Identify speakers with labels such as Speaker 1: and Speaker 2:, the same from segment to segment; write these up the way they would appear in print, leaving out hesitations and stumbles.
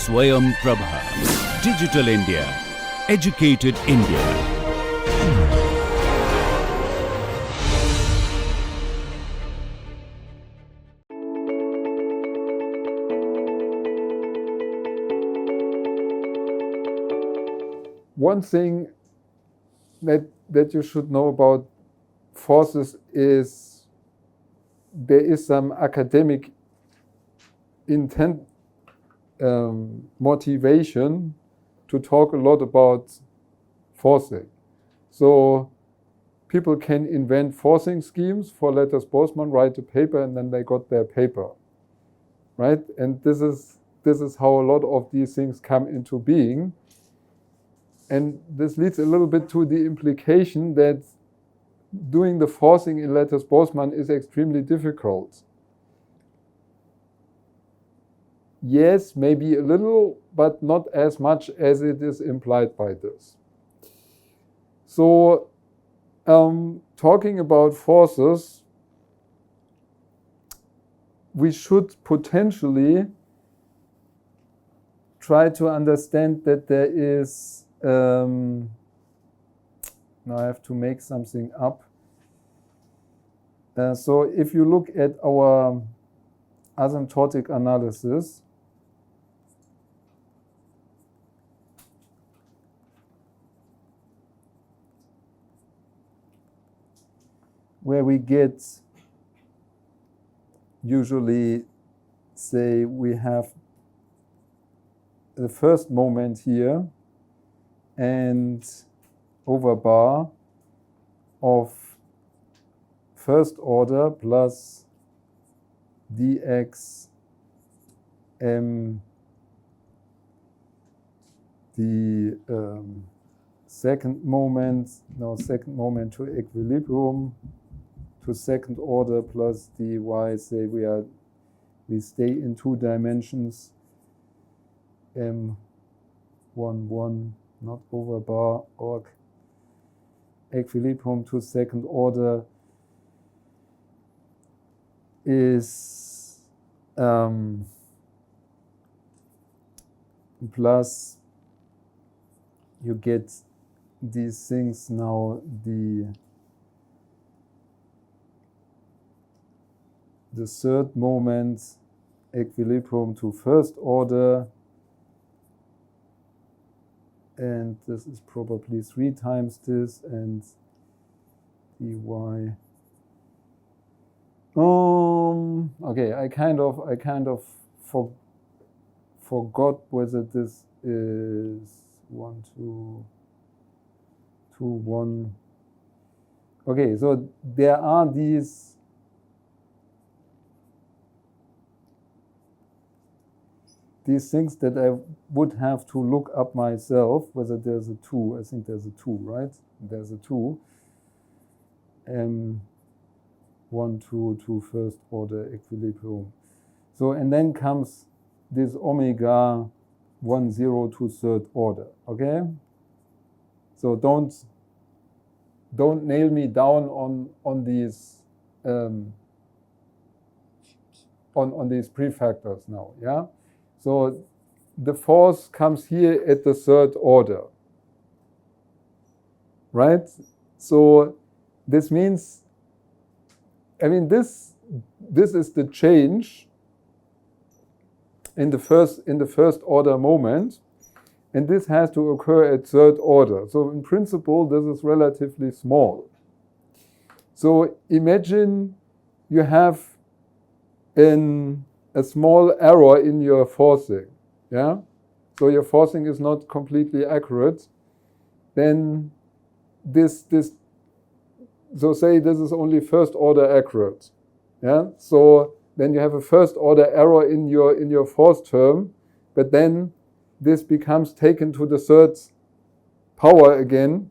Speaker 1: Swayam Prabha. Digital India. Educated India.
Speaker 2: One thing that you should know about forces is there is some academic intent, motivation to talk a lot about forcing. So people can invent forcing schemes for Letters-Boseman, write a paper, and then they got their paper, right? And this is how a lot of these things come into being. And this leads a little bit to the implication that doing the forcing in Letters-Boseman is extremely difficult. Yes, maybe a little, but not as much as it is implied by this. So, talking about forces, we should potentially try to understand that there is now I have to make something up. So if you look at our asymptotic analysis, where we get usually, say, we have the first moment here and over bar of first order plus dx m the second moment to equilibrium to second order plus dy, say we stay in 2 dimensions, m 1 not over bar or equilibrium to second order is plus you get these things now, the third moment equilibrium to first order, and this is probably 3 times this, and dy. Okay, I kind of forgot whether this is 1, 2, 1. Okay, so there are these things that I would have to look up myself, whether there's a 2. I think there's a 2, right? There's a 2. 1, 2 to first order equilibrium. So, and then comes this omega 1, 0 to third order, okay? So don't nail me down on these on these prefactors now, yeah? So the force comes here at the third order, right? So this means, I mean, this is the change in the first order moment, and this has to occur at third order. So in principle, this is relatively small. So imagine you have a small error in your forcing, yeah? So your forcing is not completely accurate. Then so say this is only first order accurate, yeah? So then you have a first order error in your force term, but then this becomes taken to the third power again,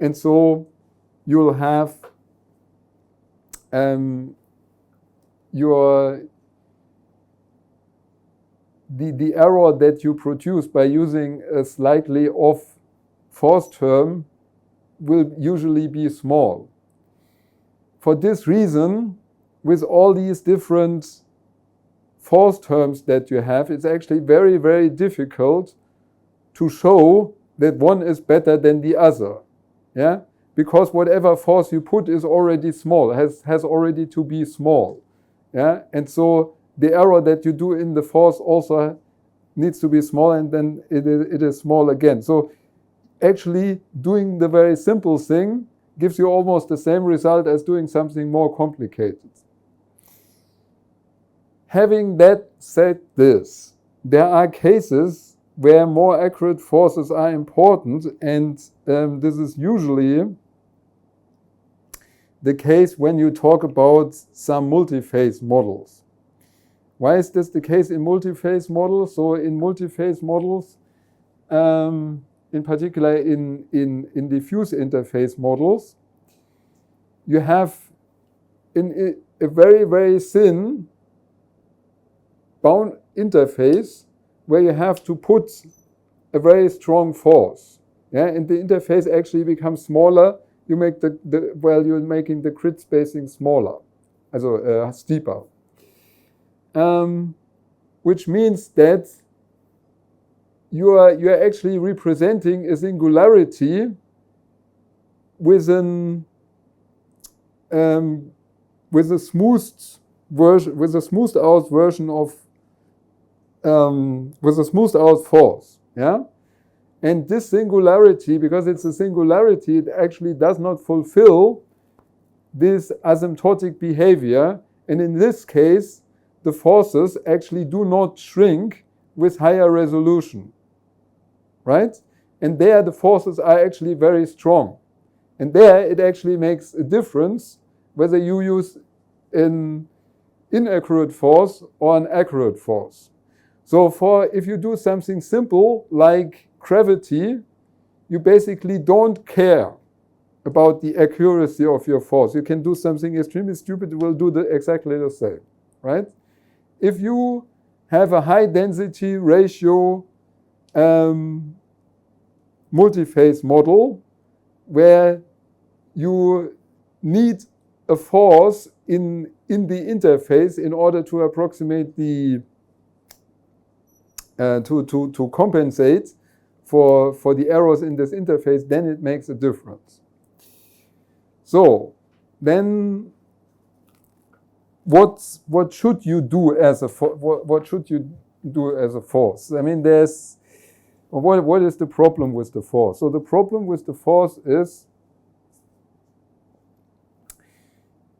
Speaker 2: and so you'll have the error that you produce by using a slightly off force term will usually be small. For this reason, with all these different force terms that you have, it's actually very, very difficult to show that one is better than the other. Yeah? Because whatever force you put is already small, has already to be small. Yeah? And so the error that you do in the force also needs to be small, and then it is small again. So actually doing the very simple thing gives you almost the same result as doing something more complicated. Having that said this, there are cases where more accurate forces are important, and this is usually the case when you talk about some multi-phase models. Why is this the case in multi-phase models? So in multi-phase models, in particular in diffuse interface models, you have in a very, very thin bound interface where you have to put a very strong force. Yeah? And the interface actually becomes smaller. You make you're making the grid spacing smaller, also steeper. Which means that you are actually representing a singularity with a smoothed out version of with a smoothed out force. Yeah. And this singularity, because it's a singularity, it actually does not fulfill this asymptotic behavior. And in this case, the forces actually do not shrink with higher resolution, right? And there the forces are actually very strong. And there it actually makes a difference whether you use an inaccurate force or an accurate force. So if you do something simple like gravity, you basically don't care about the accuracy of your force. You can do something extremely stupid, it will do exactly the same, right? If you have a high density ratio multi-phase model where you need a force in the interface in order to approximate the to compensate for the errors in this interface, then it makes a difference. So then what should you do as a what should you do as a force? I mean, what is the problem with the force? So the problem with the force is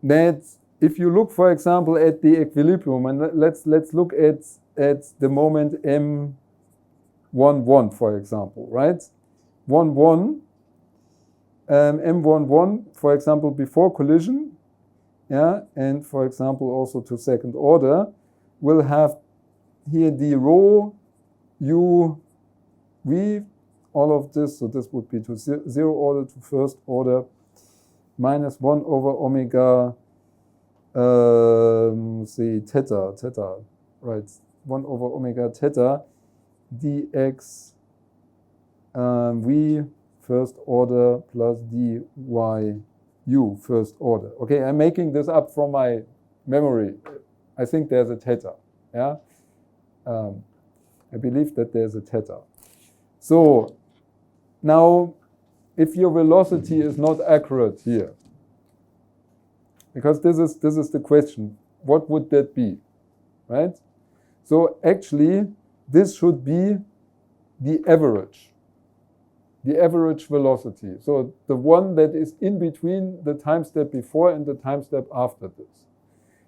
Speaker 2: that if you look, for example, at the equilibrium, and let's look at the moment M11, for example, right? 11, M11, for example, before collision, yeah, and for example also to second order, will have here the rho u v, all of this, so this would be to zero order to first order, minus 1 over omega, theta, right, 1 over omega theta dx v first order plus dy u first order. Okay, I'm making this up from my memory. I think there's a theta, yeah? I believe that there's a theta. So now, if your velocity is not accurate here, because this is the question, what would that be, right? So actually, this should be the average velocity. So the one that is in between the time step before and the time step after this,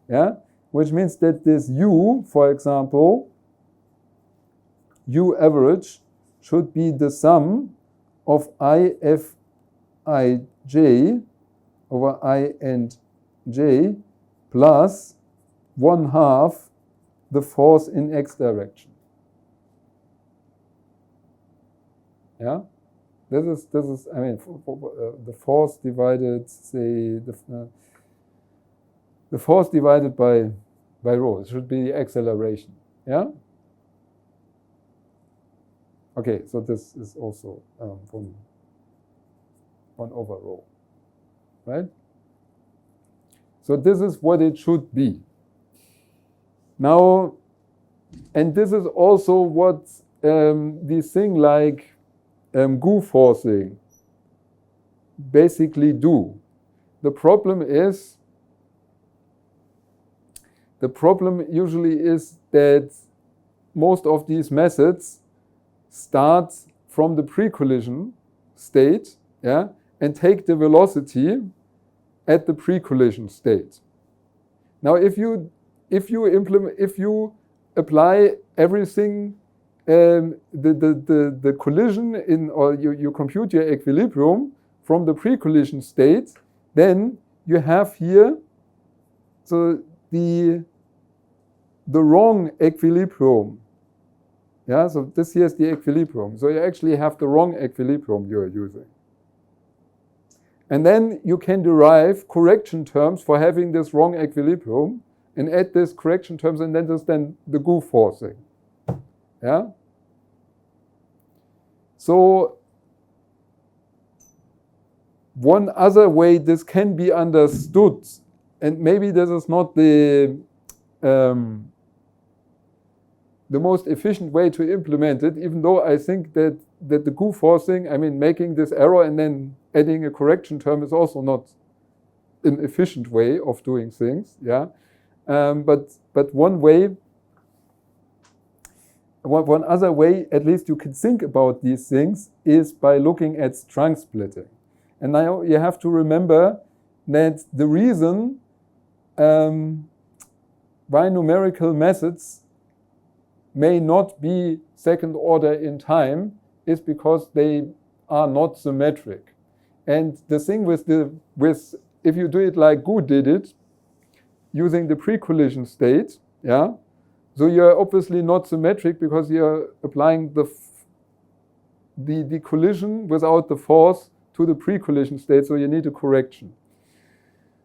Speaker 2: yeah? Which means that this u, for example, u average should be the sum of I f I j over I and j plus 1/2 the force in x direction. Yeah, this is. I mean, the force divided, say the force divided by rho. It should be the acceleration. Yeah. Okay, so this is also from 1 over rho, right? So this is what it should be. Now, And this is also what these things like goo forcing basically do. The problem usually is that most of these methods start from the pre-collision state, yeah, and take the velocity at the pre-collision state. Now, if you apply everything, the collision in, or you compute your equilibrium from the pre-collision state, then you have here so the wrong equilibrium. Yeah, so this here is the equilibrium. So you actually have the wrong equilibrium you are using. And then you can derive correction terms for having this wrong equilibrium and add this correction terms, and then there's then the goo forcing. Yeah? So one other way this can be understood, and maybe this is not the most efficient way to implement it, even though I think that the goo forcing, I mean, making this error and then adding a correction term is also not an efficient way of doing things. Yeah, but one way, one other way, at least you can think about these things, is by looking at strung splitting. And now you have to remember that the reason why numerical methods may not be second order in time is because they are not symmetric. And the thing with if you do it like Gu did it, using the pre-collision state, yeah, so you're obviously not symmetric because you're applying the collision without the force to the pre-collision state, so you need a correction.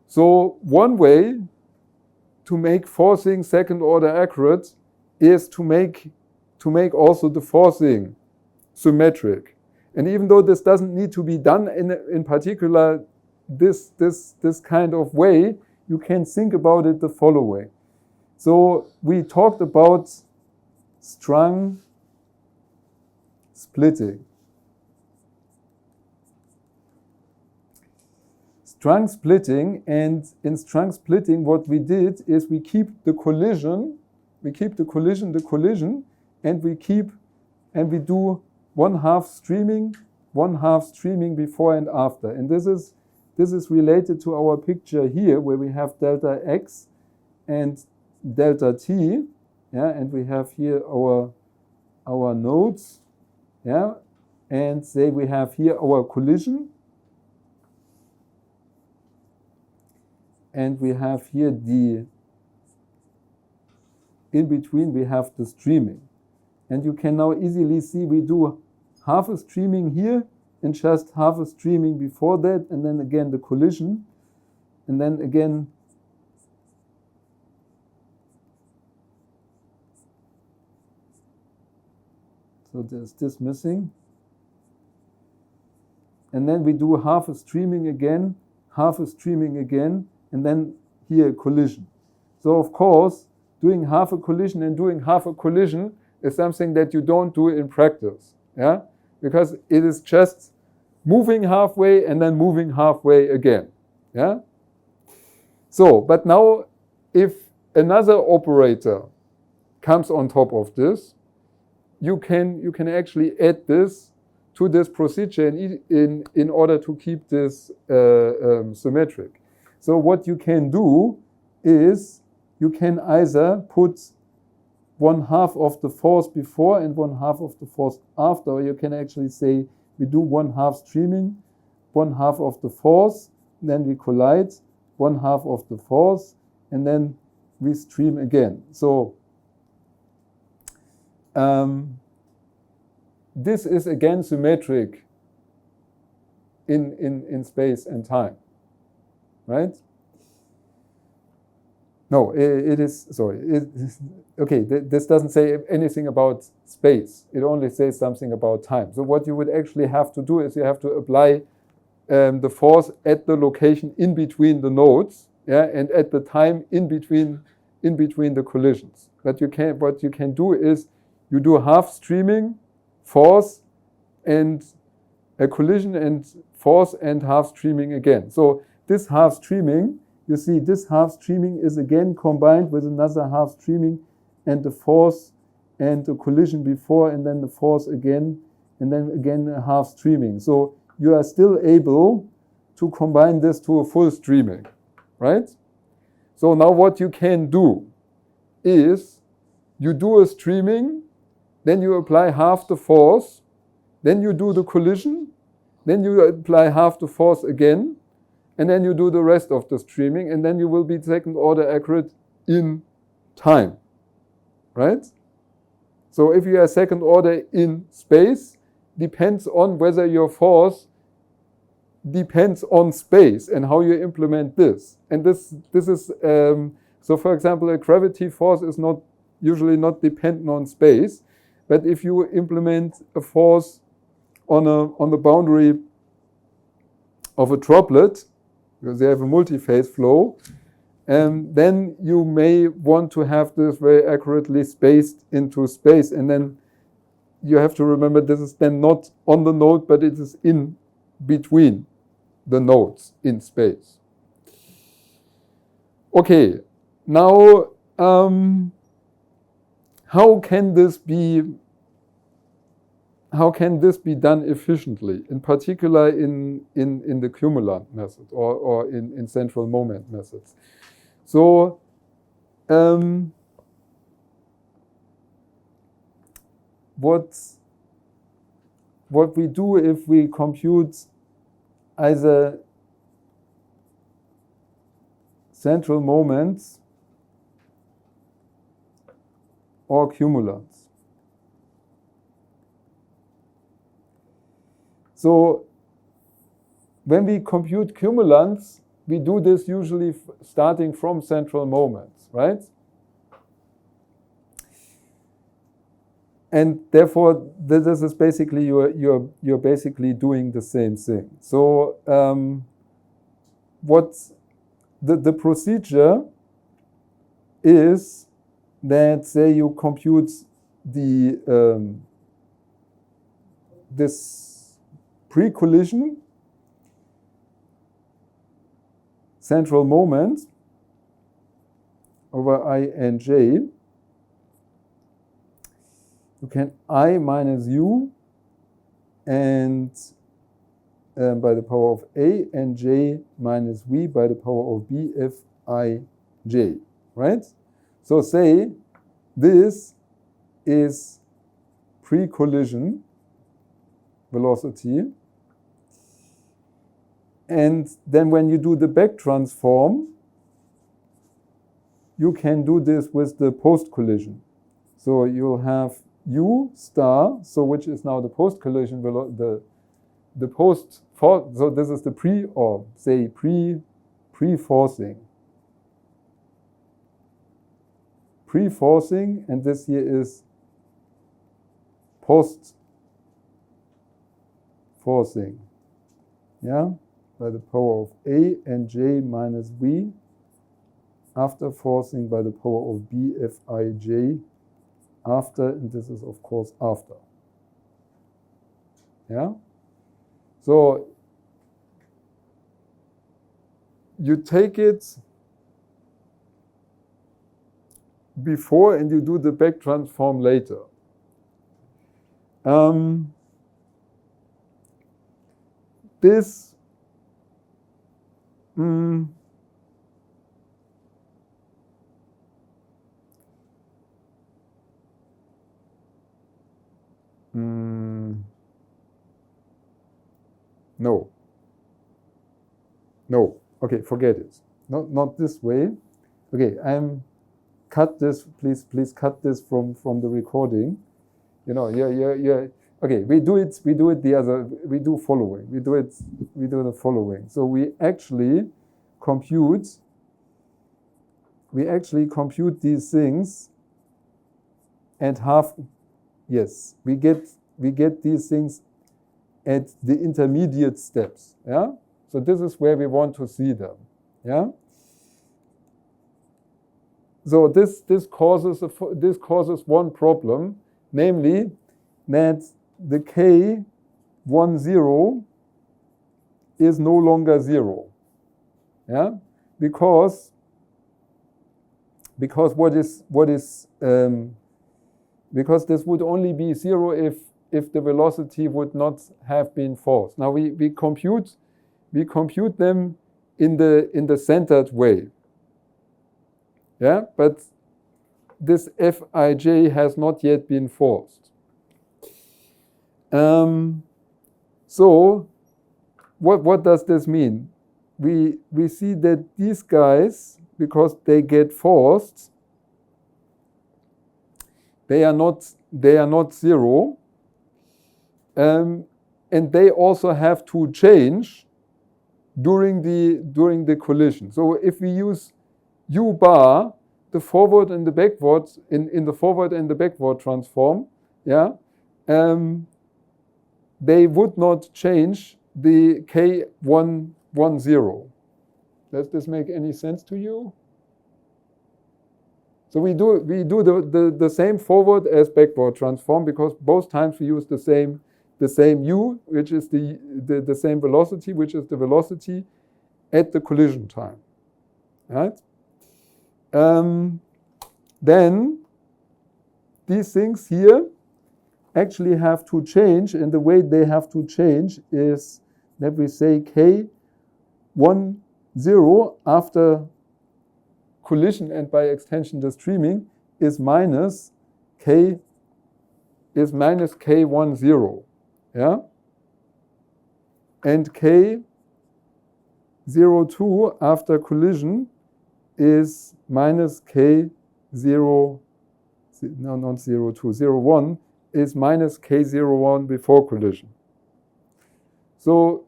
Speaker 2: So one way to make forcing second order accurate is to make also the forcing symmetric. And even though this doesn't need to be done in particular this kind of way, you can think about it the following. So we talked about strung splitting. Strung splitting, and in strung splitting what we did is we keep the collision, and we do one half streaming before and after. And this is related to our picture here where we have delta x and delta t, yeah, and we have here our nodes, yeah, and say we have here our collision, and we have here in between we have the streaming. And you can now easily see we do half a streaming here and just half a streaming before that, and then again the collision, and then again so there's this missing. And then we do half a streaming again, and then here a collision. So of course, doing half a collision and doing half a collision is something that you don't do in practice, yeah? Because it is just moving halfway and then moving halfway again, yeah? So, but now if another operator comes on top of this, you can actually add this to this procedure in order to keep this symmetric. So what you can do is you can either put one half of the force before and one half of the force after, or you can actually say we do one half streaming, one half of the force, then we collide, one half of the force, and then we stream again. So this is again symmetric in space and time, right? No, it is, sorry. Okay, this doesn't say anything about space. It only says something about time. So what you would actually have to do is you have to apply the force at the location in between the nodes, yeah, and at the time in between in between the collisions. What you can do is you do half streaming, force, and a collision, and force, and half streaming again. So this half streaming, you see this half streaming is again combined with another half streaming and the force and the collision before, and then the force again, and then again a half streaming. So you are still able to combine this to a full streaming, right? So now what you can do is you do a streaming, then you apply half the force, then you do the collision, then you apply half the force again, and then you do the rest of the streaming, and then you will be second order accurate in time, right? So if you are second order in space, depends on whether your force depends on space and how you implement this. And this is, so for example, a gravity force is not usually not dependent on space, but if you implement a force on the boundary of a droplet, because they have a multi-phase flow, then you may want to have this very accurately spaced into space. And then you have to remember this is then not on the node, but it is in between the nodes in space. Okay, now how can this be done efficiently, in particular in the cumulant method or in central moment methods? So what we do if we compute either central moments or cumulants. So when we compute cumulants, we do this usually starting from central moments, right? And therefore, this is basically you're basically doing the same thing. So what's the procedure is that, say, you compute the this pre-collision central moment over I and j. You can I minus u and by the power of a and j minus v by the power of b if I j, right? So say this is pre-collision velocity, and then when you do the back transform, you can do this with the post-collision. So you'll have u star, so which is now the post-collision the post for, so this is the pre, or say pre-forcing, and this here is post-forcing, yeah, by the power of a and j minus v, after forcing by the power of b if I j, after, and this is of course after, yeah. So you take it before and you do the back transform later. This No. Okay, forget it. Not this way. Okay, cut this. Please cut this from the recording. You know, yeah. Okay, we do the other. We do following. We do the following. So we actually compute these things at half. Yes, we get these things at the intermediate steps. Yeah. So this is where we want to see them. Yeah. So this causes one problem, namely that the K10 is no longer 0. Yeah, because because this would only be 0 if the velocity would not have been forced. Now we compute them in the centered way. Yeah, but this Fij has not yet been forced. So what does this mean? We see that these guys, because they get forced, they are not 0, and they also have to change during the collision. So if we use U bar, the forward and the backward in the forward and the backward transform, yeah, they would not change the K10. Does this make any sense to you? So we do the same forward as backward transform, because both times we use the same U, which is the same velocity, which is the velocity at the collision time. Right? Then these things here actually have to change, and the way they have to change is that we say K10 after collision and by extension the streaming is minus K10. Yeah? And K02 after collision is minus K0, no, not 02, 01 is minus K01 before collision. So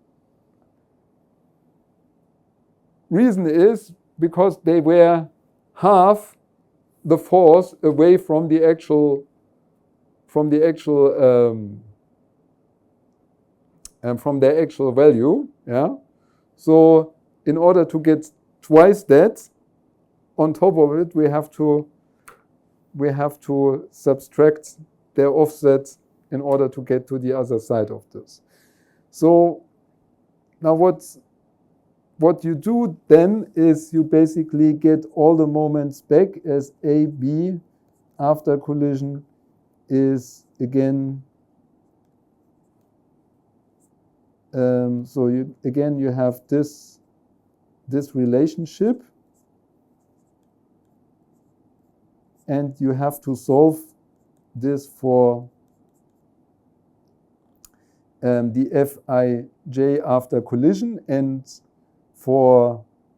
Speaker 2: reason is because they were half the force away from the actual from their actual value. Yeah. So in order to get twice that, on top of it, we have to subtract their offset in order to get to the other side of this. So now what you do then is you basically get all the moments back as AB after collision is again, so you have this relationship, and you have to solve this for the Fij after collision, and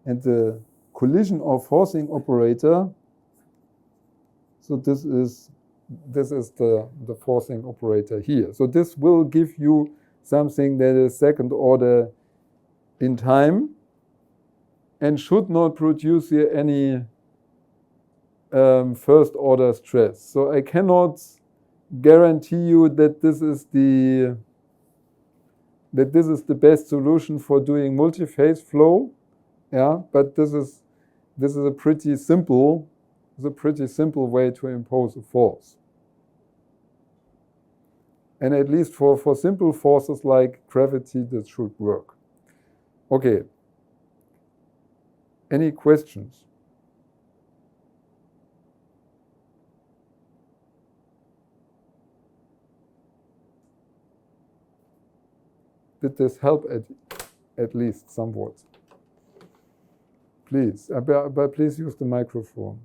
Speaker 2: the collision or forcing operator. So this is the forcing operator here. So this will give you something that is second order in time and should not produce here any first order stress. So I cannot guarantee you that this is the best solution for doing multi-phase flow. Yeah, but this is a pretty simple way to impose a force. And at least for simple forces like gravity, this should work. Okay. Any questions? Did this help at least somewhat? Please, but please use the microphone.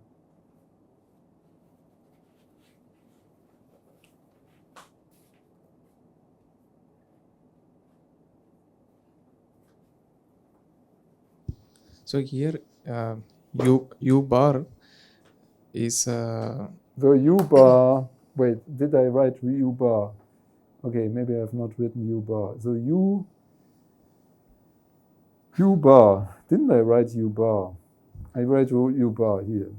Speaker 3: So here, U bar is.
Speaker 2: So U bar. Wait, did I write U bar? Okay, maybe I have not written U bar. So U bar. Didn't I write U bar? I write U bar here.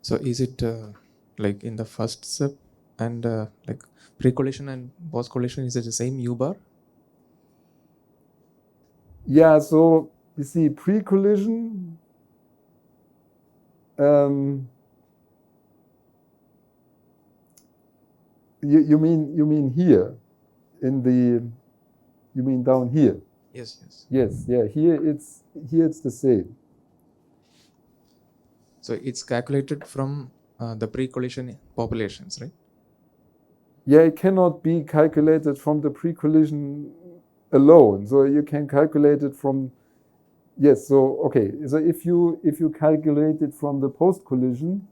Speaker 3: So is it like in the first step and like pre-collision and post-collision, is it the same U bar?
Speaker 2: Yeah, so you see pre-collision you mean here in the, you mean down here?
Speaker 3: Yes, yes.
Speaker 2: Yes, yeah, here it's the same.
Speaker 3: So it's calculated from the pre-collision populations, right?
Speaker 2: Yeah, it cannot be calculated from the pre-collision alone. So you can calculate it from, yes, so okay. So if you calculate it from the post-collision,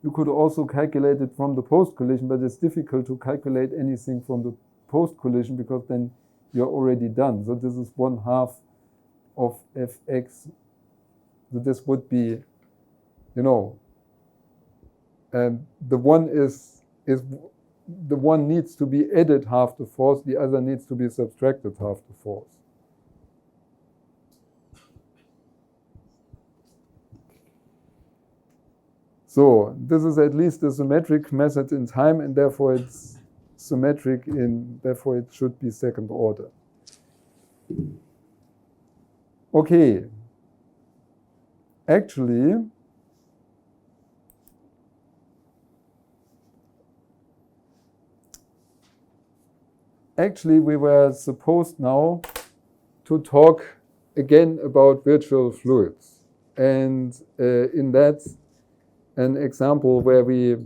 Speaker 2: you could also calculate it from the post-collision, but it's difficult to calculate anything from the post-collision because then you're already done. So this is 1/2 of fx. So this would be, you know, the one is the one needs to be added half the force, the other needs to be subtracted half the force. So this is at least a symmetric method in time, and therefore it's symmetric therefore it should be second order. Okay. Actually, we were supposed now to talk again about virtual fluids. And in that, an example where we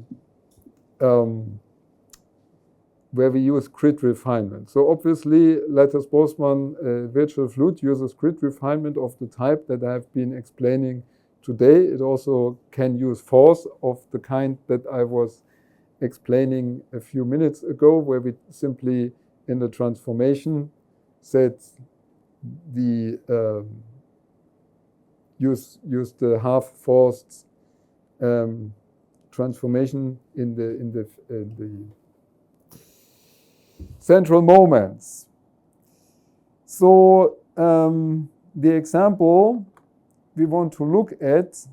Speaker 2: use grid refinement. So obviously, Lattice-Boltzmann virtual fluid uses grid refinement of the type that I've been explaining today. It also can use force of the kind that I was explaining a few minutes ago, where we simply, in the transformation, said the use the half-forced transformation in the central moments. So the example we want to look at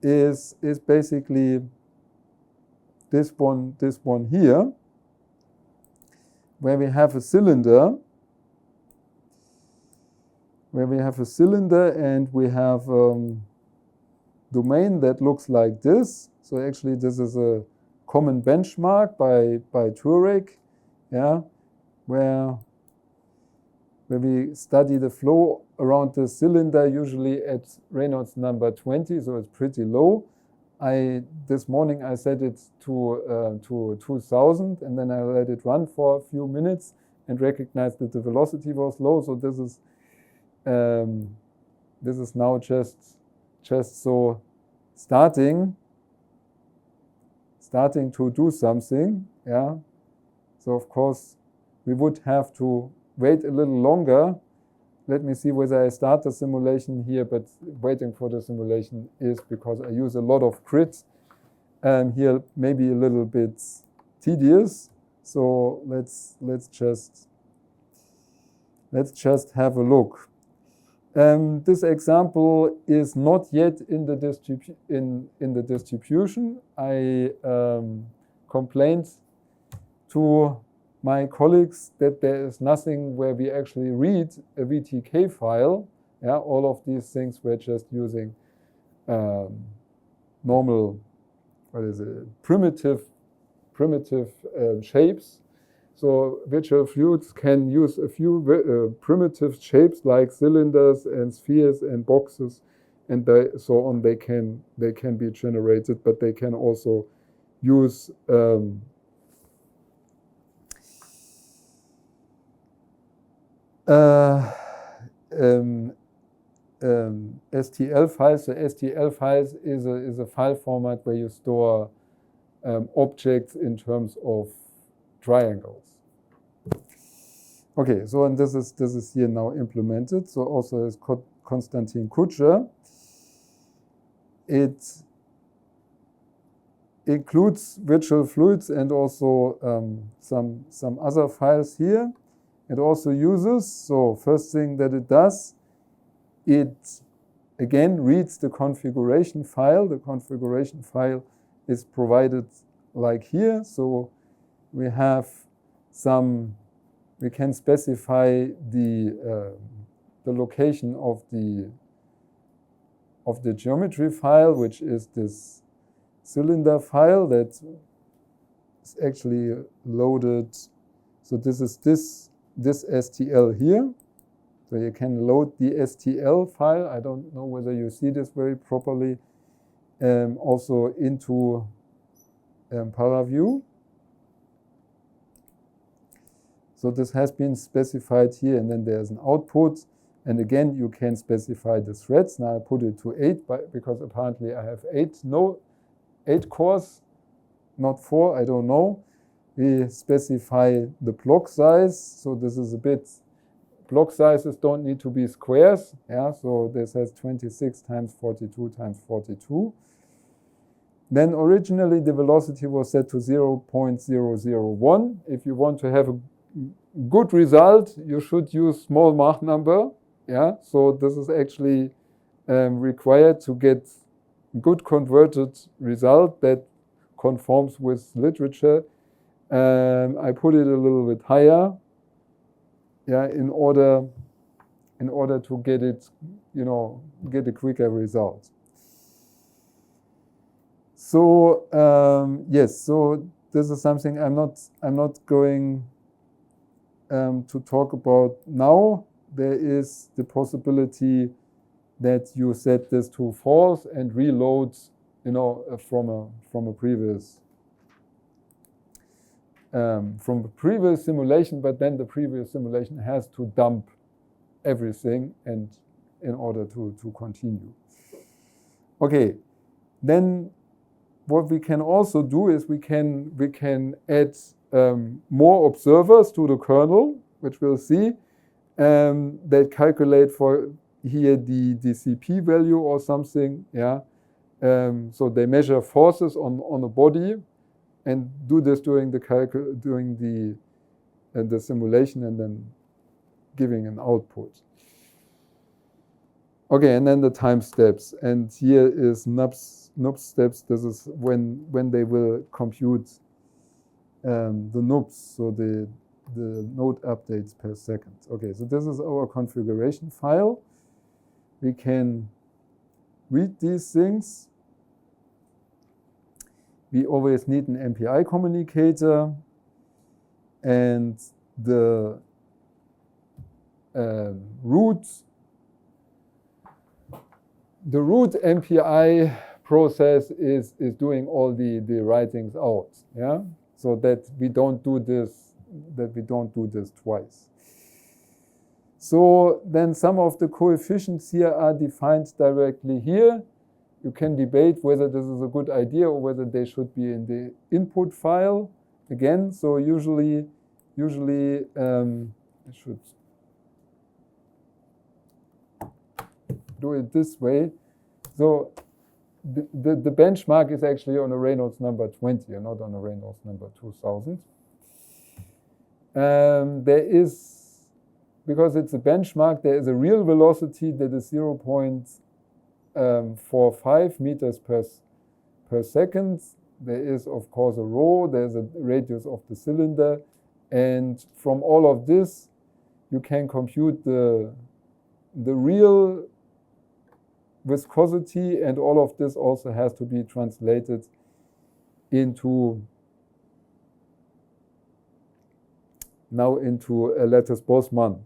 Speaker 2: is basically this one here, where we have a cylinder, and we have domain that looks like this. So actually this is a common benchmark by Turek, yeah, where we study the flow around the cylinder, usually at Reynolds number 20, so it's pretty low. This morning I set it to 2000, and then I let it run for a few minutes and recognized that the velocity was low. So this is now just so starting to do something, yeah. So of course we would have to wait a little longer. Let me see whether I start the simulation here, but waiting for the simulation is because I use a lot of grids. Here maybe a little bit tedious. So let's just have a look. This example is not yet in the distribution. I complained to my colleagues that there is nothing where we actually read a VTK file. Yeah, all of these things were just using normal, primitive shapes. So virtual fluids can use a few primitive shapes like cylinders and spheres and boxes, and so on. They can be generated, but they can also use STL files. So STL files is a file format where you store objects in terms of triangles. Okay, so and this is here now implemented. So also is Konstantin Kutscher. It includes virtual fluids and also some other files here. It also uses, so first thing that it does, it again reads the configuration file. The configuration file is provided like here. So we have we can specify the location of the the geometry file, which is this cylinder file that is actually loaded. So this is this STL here. So you can load the STL file. I don't know whether you see this very properly. Also into ParaView. So this has been specified here, and then there's an output. And again, you can specify the threads. Now I put it to 8 because apparently I have 8 cores, not 4, I don't know. We specify the block size. So this is a bit, block sizes don't need to be squares. Yeah, so this has 26 times 42 times 42. Then originally the velocity was set to 0.001. If you want to have a good result, you should use small Mach number. Yeah, so this is actually required to get good converted result that conforms with literature. I put it a little bit higher, yeah, in order to get it, get a quicker result. So yes, so this is something I'm not going to talk about now. There is the possibility that you set this to false and reload, from a previous simulation, but then the previous simulation has to dump everything and in order to continue. Okay, then what we can also do is we can add more observers to the kernel, which we'll see, that calculate for here the CP value or something. Yeah, so they measure forces on a body and do this during the simulation and then giving an output. Okay, and then the time steps, and here is NUPS steps. This is when they will compute the NUPS, so the node updates per second. Okay, so this is our configuration file. We can read these things. We always need an MPI communicator, and the root MPI process is doing all the writings out. Yeah, so that we don't do this twice. So then some of the coefficients here are defined directly here. You can debate whether this is a good idea or whether they should be in the input file again. So usually I should do it this way. So the benchmark is actually on a Reynolds number 20 and not on a Reynolds number 2000. There is, because it's a benchmark, there is a real velocity that is 0.45 meters per second. There is, of course, a rho. There's a radius of the cylinder. And from all of this, you can compute the real viscosity, and all of this also has to be translated into a lattice-Boltzmann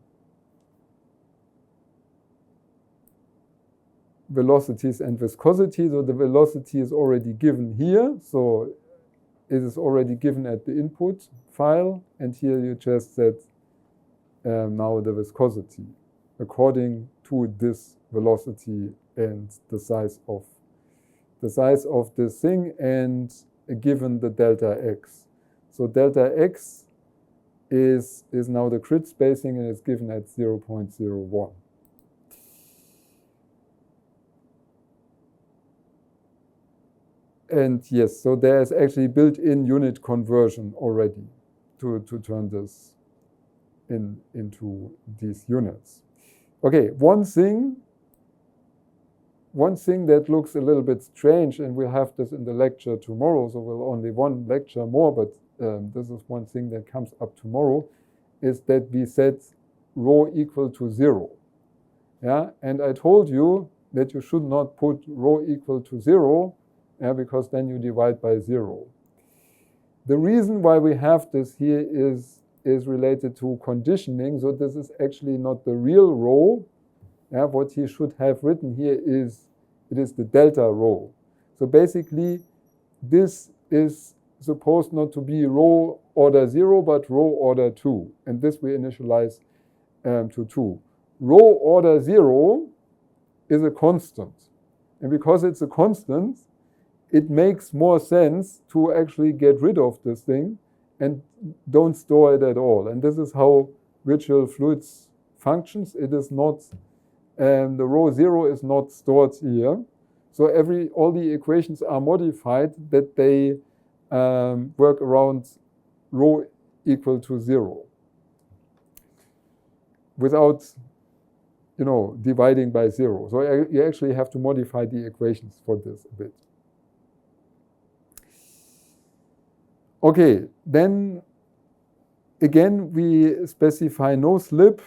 Speaker 2: velocities and viscosity. So the velocity is already given here. So it is already given at the input file. And here you just set now the viscosity according to this velocity and the size of this thing, and given the delta x. So delta x is now the grid spacing, and it's given at 0.01. And yes, so there's actually built-in unit conversion already to turn this into these units. Okay, one thing that looks a little bit strange, and we'll have this in the lecture tomorrow, so we'll only one lecture more, but this is one thing that comes up tomorrow, is that we set rho equal to 0. Yeah, and I told you that you should not put rho equal to 0, because then you divide by 0. The reason why we have this here is related to conditioning. So this is actually not the real rho. What he should have written here is it is the delta rho. So basically, this is supposed not to be rho order 0, but rho order 2. And this we initialize to 2. Rho order 0 is a constant. And because it's a constant, it makes more sense to actually get rid of this thing and don't store it at all. And this is how virtual fluids functions. It is not, the rho 0 is not stored here. So all the equations are modified that they work around rho equal to 0 without, dividing by 0. So you actually have to modify the equations for this a bit. Okay, then again we specify no-slip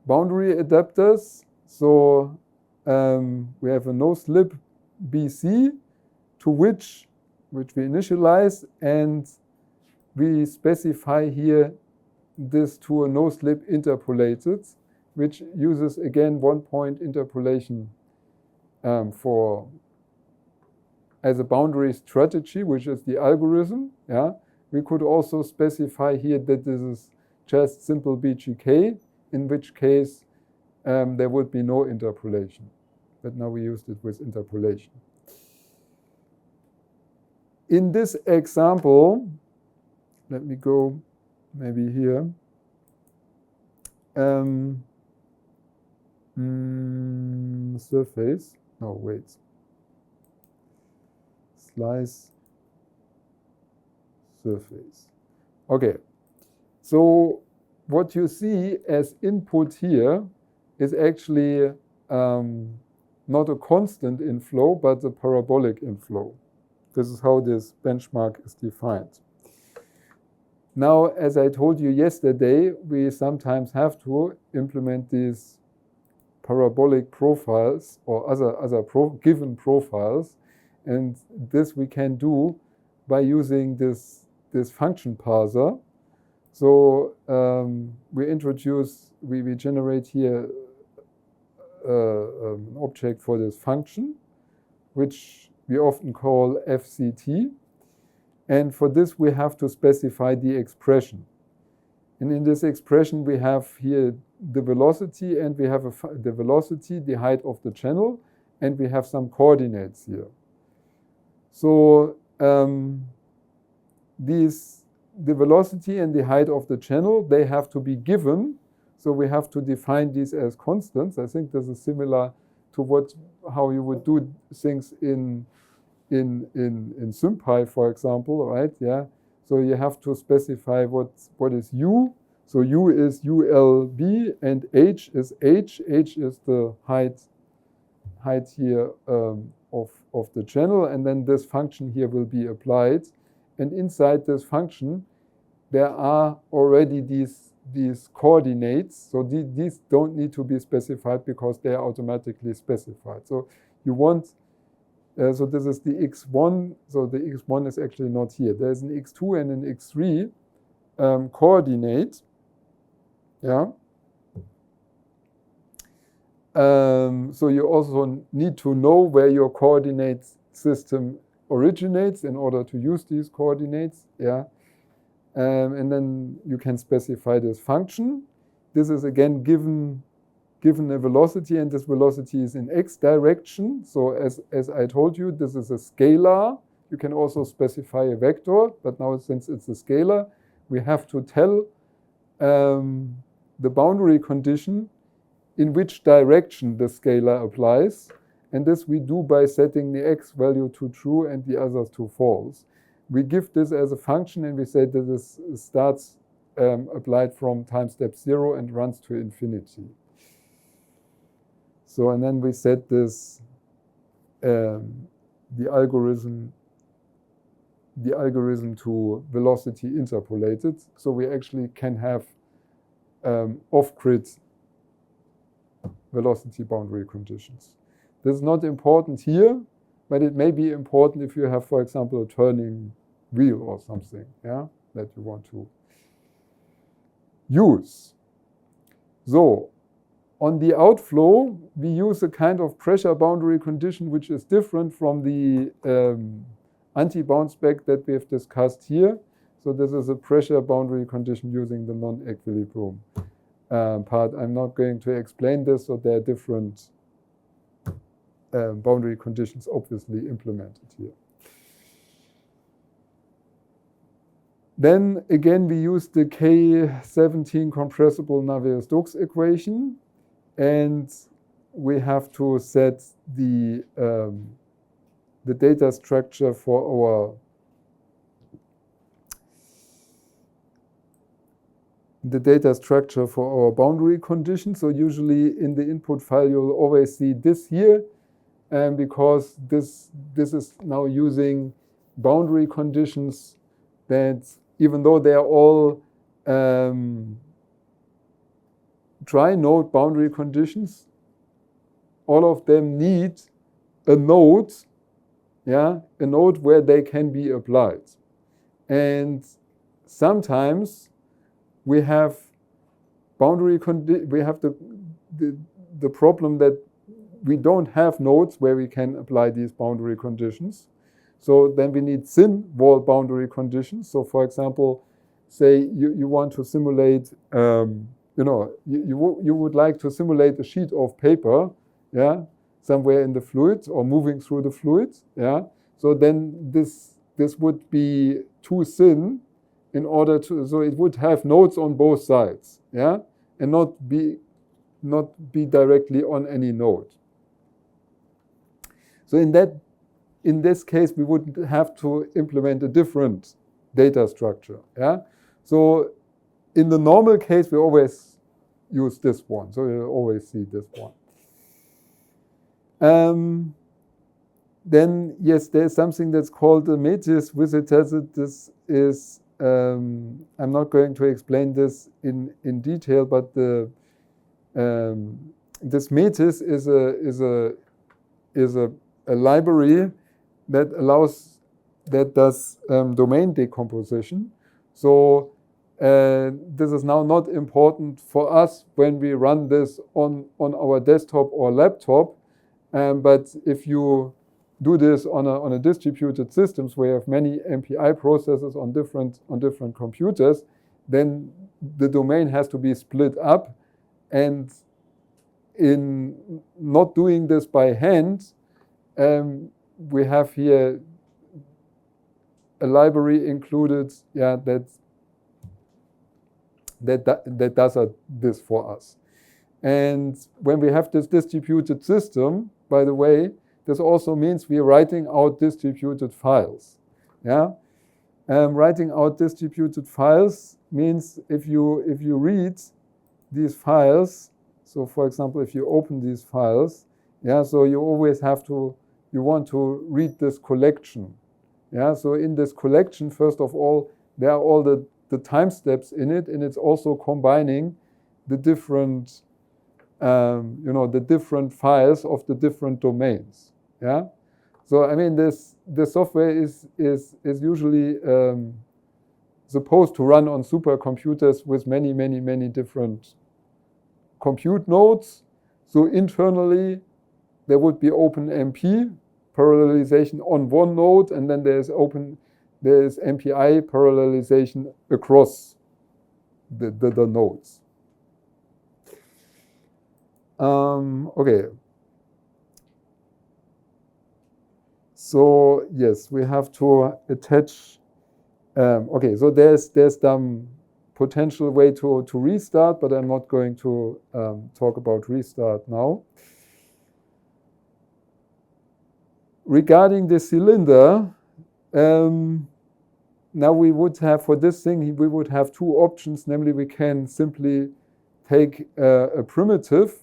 Speaker 2: boundary adapters. So we have a no-slip BC to which we initialize, and we specify here this to a no-slip interpolated, which uses again one-point interpolation as a boundary strategy, which is the algorithm. We could also specify here that this is just simple BGK, in which case there would be no interpolation. But now we used it with interpolation. In this example, let me go maybe here. Surface. No, wait. Slice surface. Okay. So what you see as input here is actually not a constant inflow, but a parabolic inflow. This is how this benchmark is defined. Now, as I told you yesterday, we sometimes have to implement these parabolic profiles or other given profiles, and this we can do by using this function parser. So we generate here an object for this function, which we often call FCT. And for this, we have to specify the expression. And in this expression, we have here the velocity, and we have the velocity, the height of the channel, and we have some coordinates here. So the velocity and the height of the channel, they have to be given. So we have to define these as constants. I think this is similar to how you would do things in SymPy, for example, right? Yeah. So you have to specify what is U. So U is ULB and H is H. H is the height here of the channel, and then this function here will be applied. And inside this function, there are already these coordinates. So these don't need to be specified because they are automatically specified. So you want. So this is the x1. So the x1 is actually not here. There's an x2 and an x3 coordinate. Yeah. So you also need to know where your coordinate system originates in order to use these coordinates. Yeah. And then you can specify this function. This is again given a velocity, and this velocity is in x direction. So as I told you, this is a scalar. You can also specify a vector, but now since it's a scalar, we have to tell the boundary condition in which direction the scalar applies. And this we do by setting the x value to true and the others to false. We give this as a function, and we say that this starts applied from time step 0 and runs to infinity. So, and then we set this, the algorithm to velocity interpolated. So we actually can have off-grid velocity boundary conditions. This is not important here, but it may be important if you have, for example, a turning wheel or something, yeah, that you want to use. So, on the outflow, we use a kind of pressure boundary condition which is different from the anti-bounce back that we have discussed here. So this is a pressure boundary condition using the non-equilibrium part. I'm not going to explain this, so there are different boundary conditions obviously implemented here. Then again, we use the K17 compressible Navier-Stokes equation, and we have to set the data structure for our boundary condition. So usually in the input file you'll always see this here, because this is now using boundary conditions that, even though they are all tri-node boundary conditions, all of them need a node, yeah, a node where they can be applied. And sometimes we have we have the problem that we don't have nodes where we can apply these boundary conditions. So then we need thin wall boundary conditions. So for example, say you want to simulate, you would like to simulate a sheet of paper, yeah, somewhere in the fluid or moving through the fluid, yeah. So then this would be too thin in order to, so it would have nodes on both sides, yeah, and not be directly on any node. So in this case, we would have to implement a different data structure, yeah. So in the normal case, we always use this one. So you always see this one. Then, yes, there's something that's called a metis visitacet. This is, I'm not going to explain this in detail, but this metis is a library that does domain decomposition. So this is now not important for us when we run this on our desktop or laptop, but if you do this on a distributed systems where you have many MPI processes on different computers, then the domain has to be split up. And in not doing this by hand, we have here a library included, yeah, that does this for us. And when we have this distributed system, by the way, this also means we're writing out distributed files. Yeah, writing out distributed files means if you read these files. So, for example, if you open these files, yeah, so you always you want to read this collection. Yeah, so in this collection, first of all, there are all the time steps in it, and it's also combining the different, the different files of the different domains. Yeah, so I mean, the software is usually supposed to run on supercomputers with many different compute nodes. So internally, there would be OpenMP parallelization on one node, and then there's MPI parallelization across the nodes. Okay. So yes, we have to attach. Okay, so there's some potential way to restart, but I'm not going to talk about restart now. Regarding the cylinder, now we would have, for this thing, we would have two options. Namely, we can simply take a primitive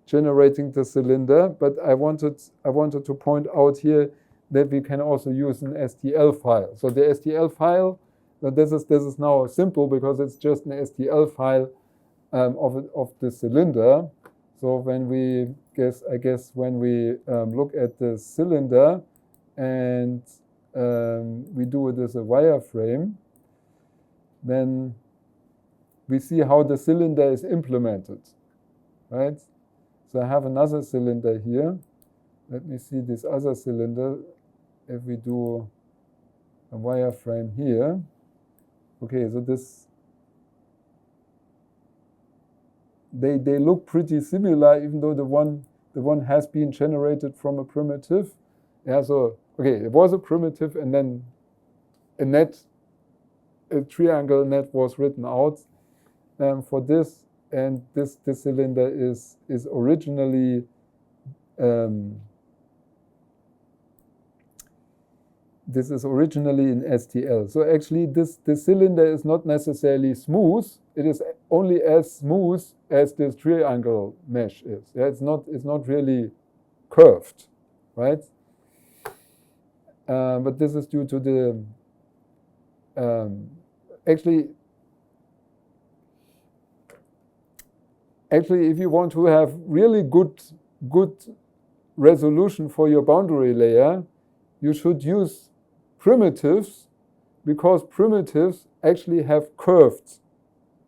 Speaker 2: generating the cylinder, but I wanted to point out here that we can also use an STL file. So the STL file, this is now simple because it's just an STL file of the cylinder. So when we when we look at the cylinder and we do it as a wireframe, then we see how the cylinder is implemented, right? So I have another cylinder here. Let me see this other cylinder. If we do a wireframe here, okay, so this, they look pretty similar, even though the one has been generated from a primitive. Yeah, so okay, it was a primitive, and then a triangle net was written out for this, and this cylinder is originally this is originally in STL. So actually this cylinder is not necessarily smooth. It is only as smooth as this triangle mesh is. Yeah, it's not really curved, right? But this is due to the actually, if you want to have really good resolution for your boundary layer, you should use primitives, because primitives actually have curved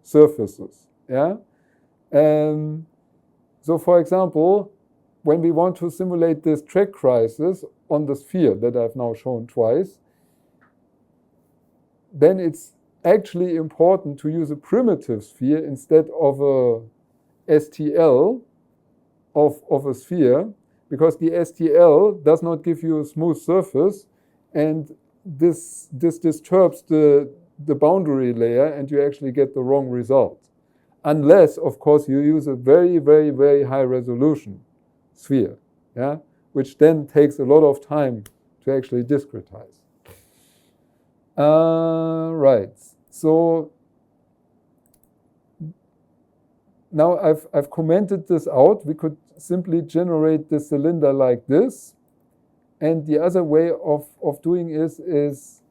Speaker 2: surfaces. Yeah. So for example, when we want to simulate this track crisis on the sphere that I've now shown twice, then it's actually important to use a primitive sphere instead of a STL of a sphere, because the STL does not give you a smooth surface, and this disturbs the boundary layer, and you actually get the wrong result. Unless, of course, you use a very, very, very high resolution sphere, yeah, which then takes a lot of time to actually discretize. Right. So now I've commented this out. We could simply generate the cylinder like this. And the other way of doing is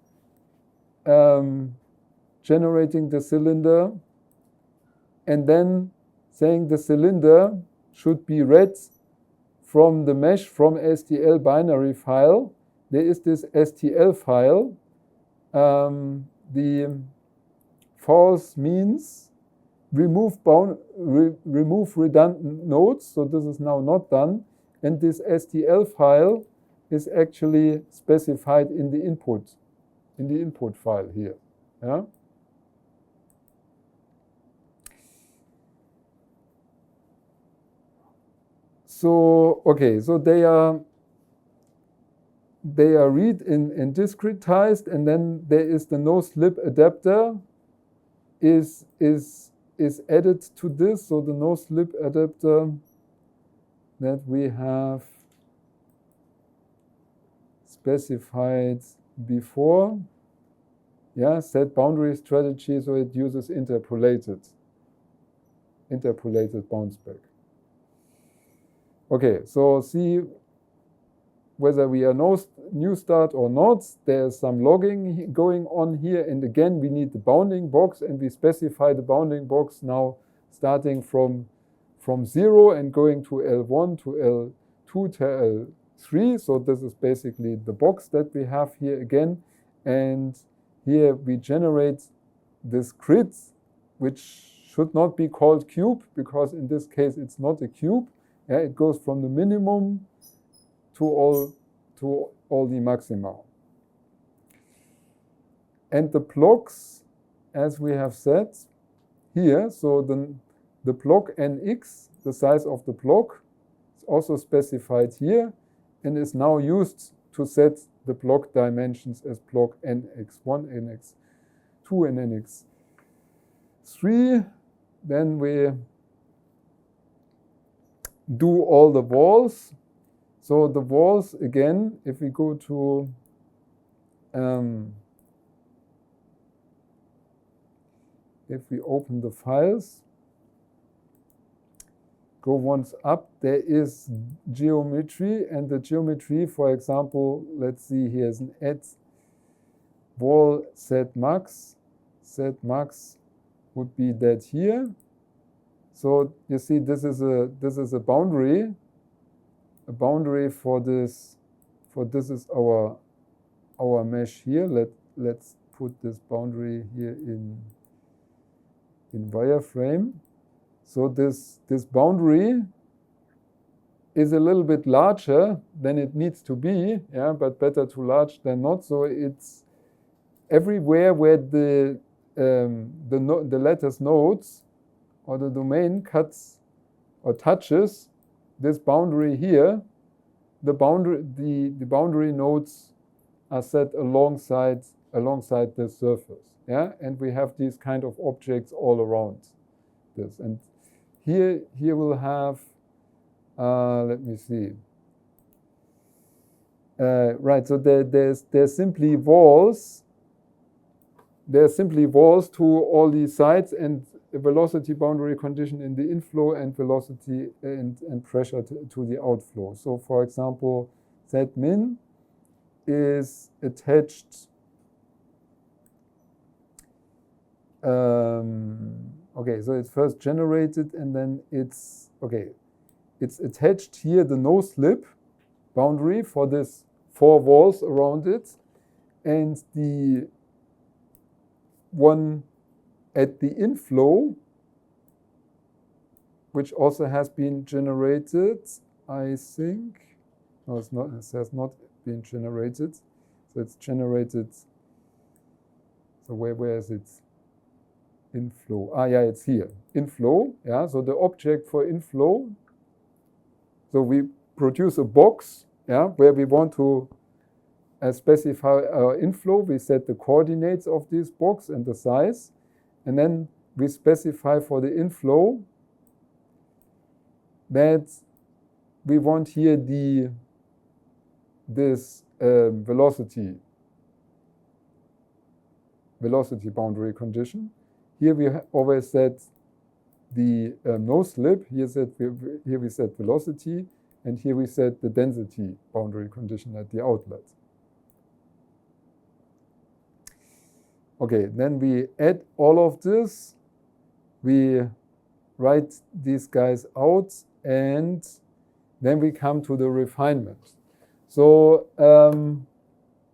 Speaker 2: generating the cylinder and then saying the cylinder should be read from the mesh from STL binary file. There is this STL file. The false means remove redundant nodes. So this is now not done. And this STL file is actually specified in the input file here. Yeah. So okay, so they are read and discretized, and then there is the no slip adapter is added to this. So the no slip adapter that we have specified before, yeah, set boundary strategy, so it uses interpolated bounce back. Okay, so see whether we are new start or not. There's some logging going on here, and again we need the bounding box, and we specify the bounding box now starting from 0 and going to L1 to L2 to L3. So this is basically the box that we have here again, and here we generate this grid, which should not be called cube, because in this case it's not a cube. Yeah, it goes from the minimum to all the maxima. And the blocks, as we have said here, so the block nx, the size of the block, is also specified here and is now used to set the block dimensions as block nx1, nx2, and nx3. Then we do all the walls. So the walls, again, if we go to if we open the files, go once up, there is geometry, and the geometry, for example, let's see, here's an add wall set max. Set max would be that here. So you see, this is a boundary for this. For this is our mesh here. Let's put this boundary here in wireframe. So this boundary is a little bit larger than it needs to be, yeah, but better too large than not. So it's everywhere where the lattice nodes or the domain cuts or touches this boundary here, the boundary nodes are set alongside the surface, yeah, and we have these kind of objects all around this. And here we'll have, let me see. Right, so there's simply walls. There's simply walls to all these sides and a velocity boundary condition in the inflow and velocity and pressure to the outflow. So for example, Z min is attached. Okay, so it's first generated and then it's attached here, the no slip boundary for this 4 walls around it, and the one at the inflow, which also has been generated, I think. No, it's not. It has not been generated. So it's generated. So where is it? Inflow. Yeah, it's here. Inflow. Yeah. So the object for inflow. So we produce a box. Yeah, where we want to specify our inflow. We set the coordinates of this box and the size. And then we specify for the inflow that we want here this velocity boundary condition. Here we always set the no slip. Here we set velocity, and here we set the density boundary condition at the outlet. Okay, then we add all of this, we write these guys out, and then we come to the refinement. So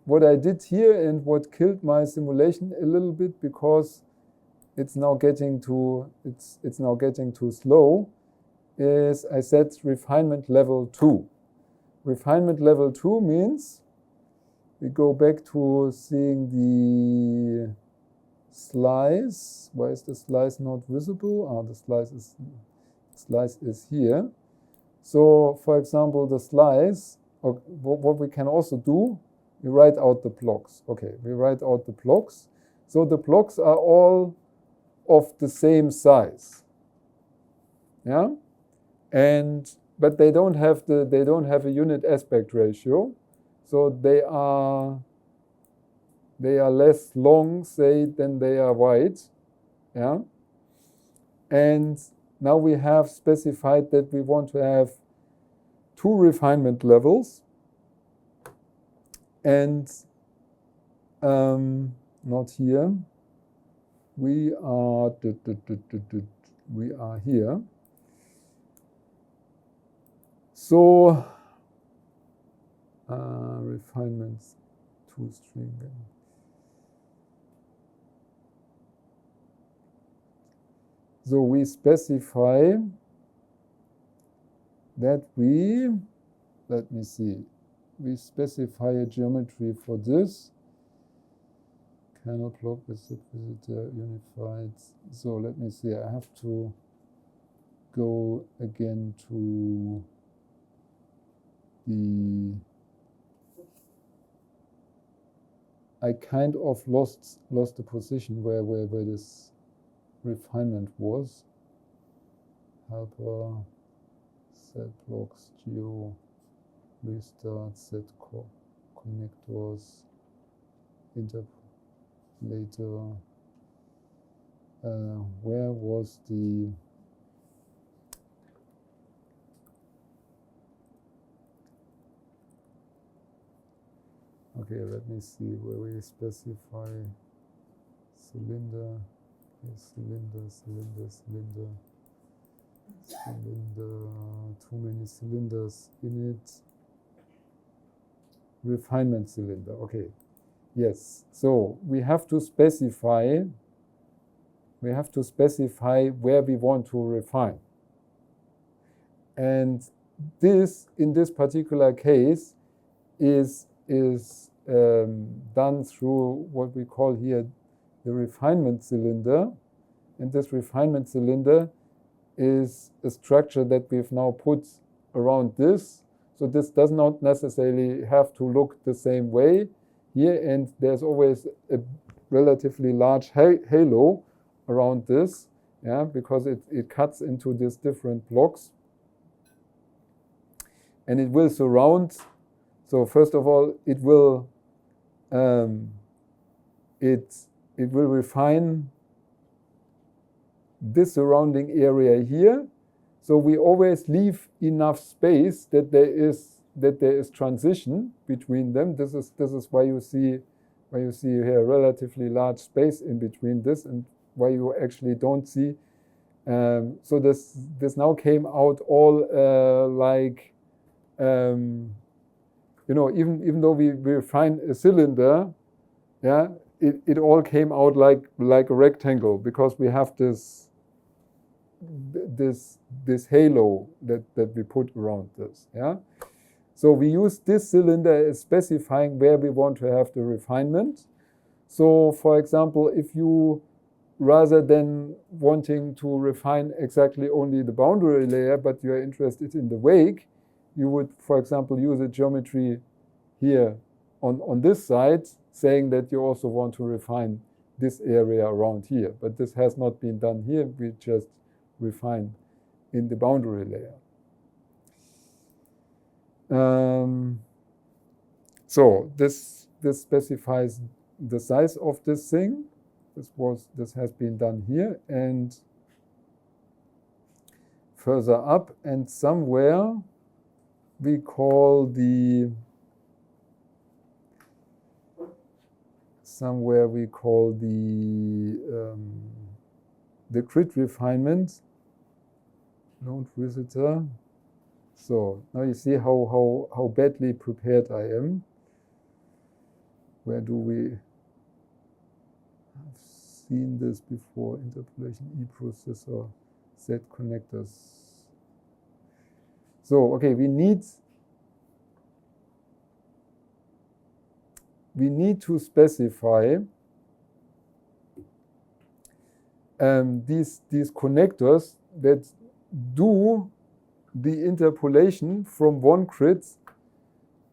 Speaker 2: what I did here and what killed my simulation a little bit, because it's now getting too slow, is I set refinement level 2. Refinement level 2 means we go back to seeing the slice. Why is the slice not visible? The slice is here. So, for example, the slice, or what we can also do, we write out the blocks. Okay, we write out the blocks. So the blocks are all of the same size. Yeah, but they don't have a unit aspect ratio. So they are less long, say, than they are wide, yeah. And now we have specified that we want to have 2 refinement levels, and not here. We are here. So. Refinements 2 string. So we specify that let me see, we specify a geometry for this. Kernel block visitor unified. So let me see, I have to go again to I kind of lost the position where this refinement was. Helper, set blocks, geo, restart, set connectors, interpolator. Where was the Okay, let me see where we specify cylinder, cylinder. Cylinder, too many cylinders in it. Refinement cylinder, okay. Yes, so we have to specify where we want to refine. And this, in this particular case, is done through what we call here the refinement cylinder. And this refinement cylinder is a structure that we've now put around this. So this does not necessarily have to look the same way here, and there's always a relatively large halo around this, yeah, because it cuts into these different blocks. And it will surround, so first of all, it will refine this surrounding area here. So we always leave enough space that there is transition between them. This is why you see here a relatively large space in between this, and why you actually don't see. So this now came out all like, you know, even though we refine a cylinder, yeah, it all came out like a rectangle, because we have this halo that we put around this, yeah. So we use this cylinder as specifying where we want to have the refinement. So for example, if you, rather than wanting to refine exactly only the boundary layer, but you're interested in the wake, you would, for example, use a geometry here on this side, saying that you also want to refine this area around here. But this has not been done here. We just refine in the boundary layer. So this specifies the size of this thing. This has been done here, and further up, and somewhere we call the grid refinement node visitor. So now you see how badly prepared I am. Where do we have seen this before? Interpolation, e-processor, Z connectors. So okay, we need to specify these connectors that do the interpolation from one grid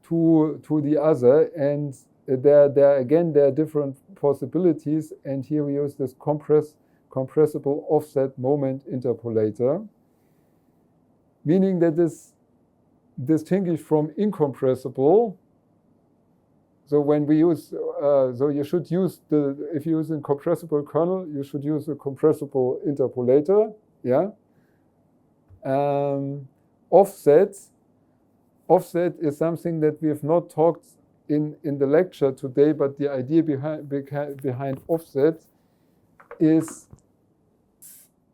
Speaker 2: to the other, and there are different possibilities, and here we use this compressible offset moment interpolator, meaning that this distinguished from incompressible. So when we use, so you should use if you use a compressible kernel, you should use a compressible interpolator, yeah. Offset is something that we have not talked in the lecture today, but the idea behind offset is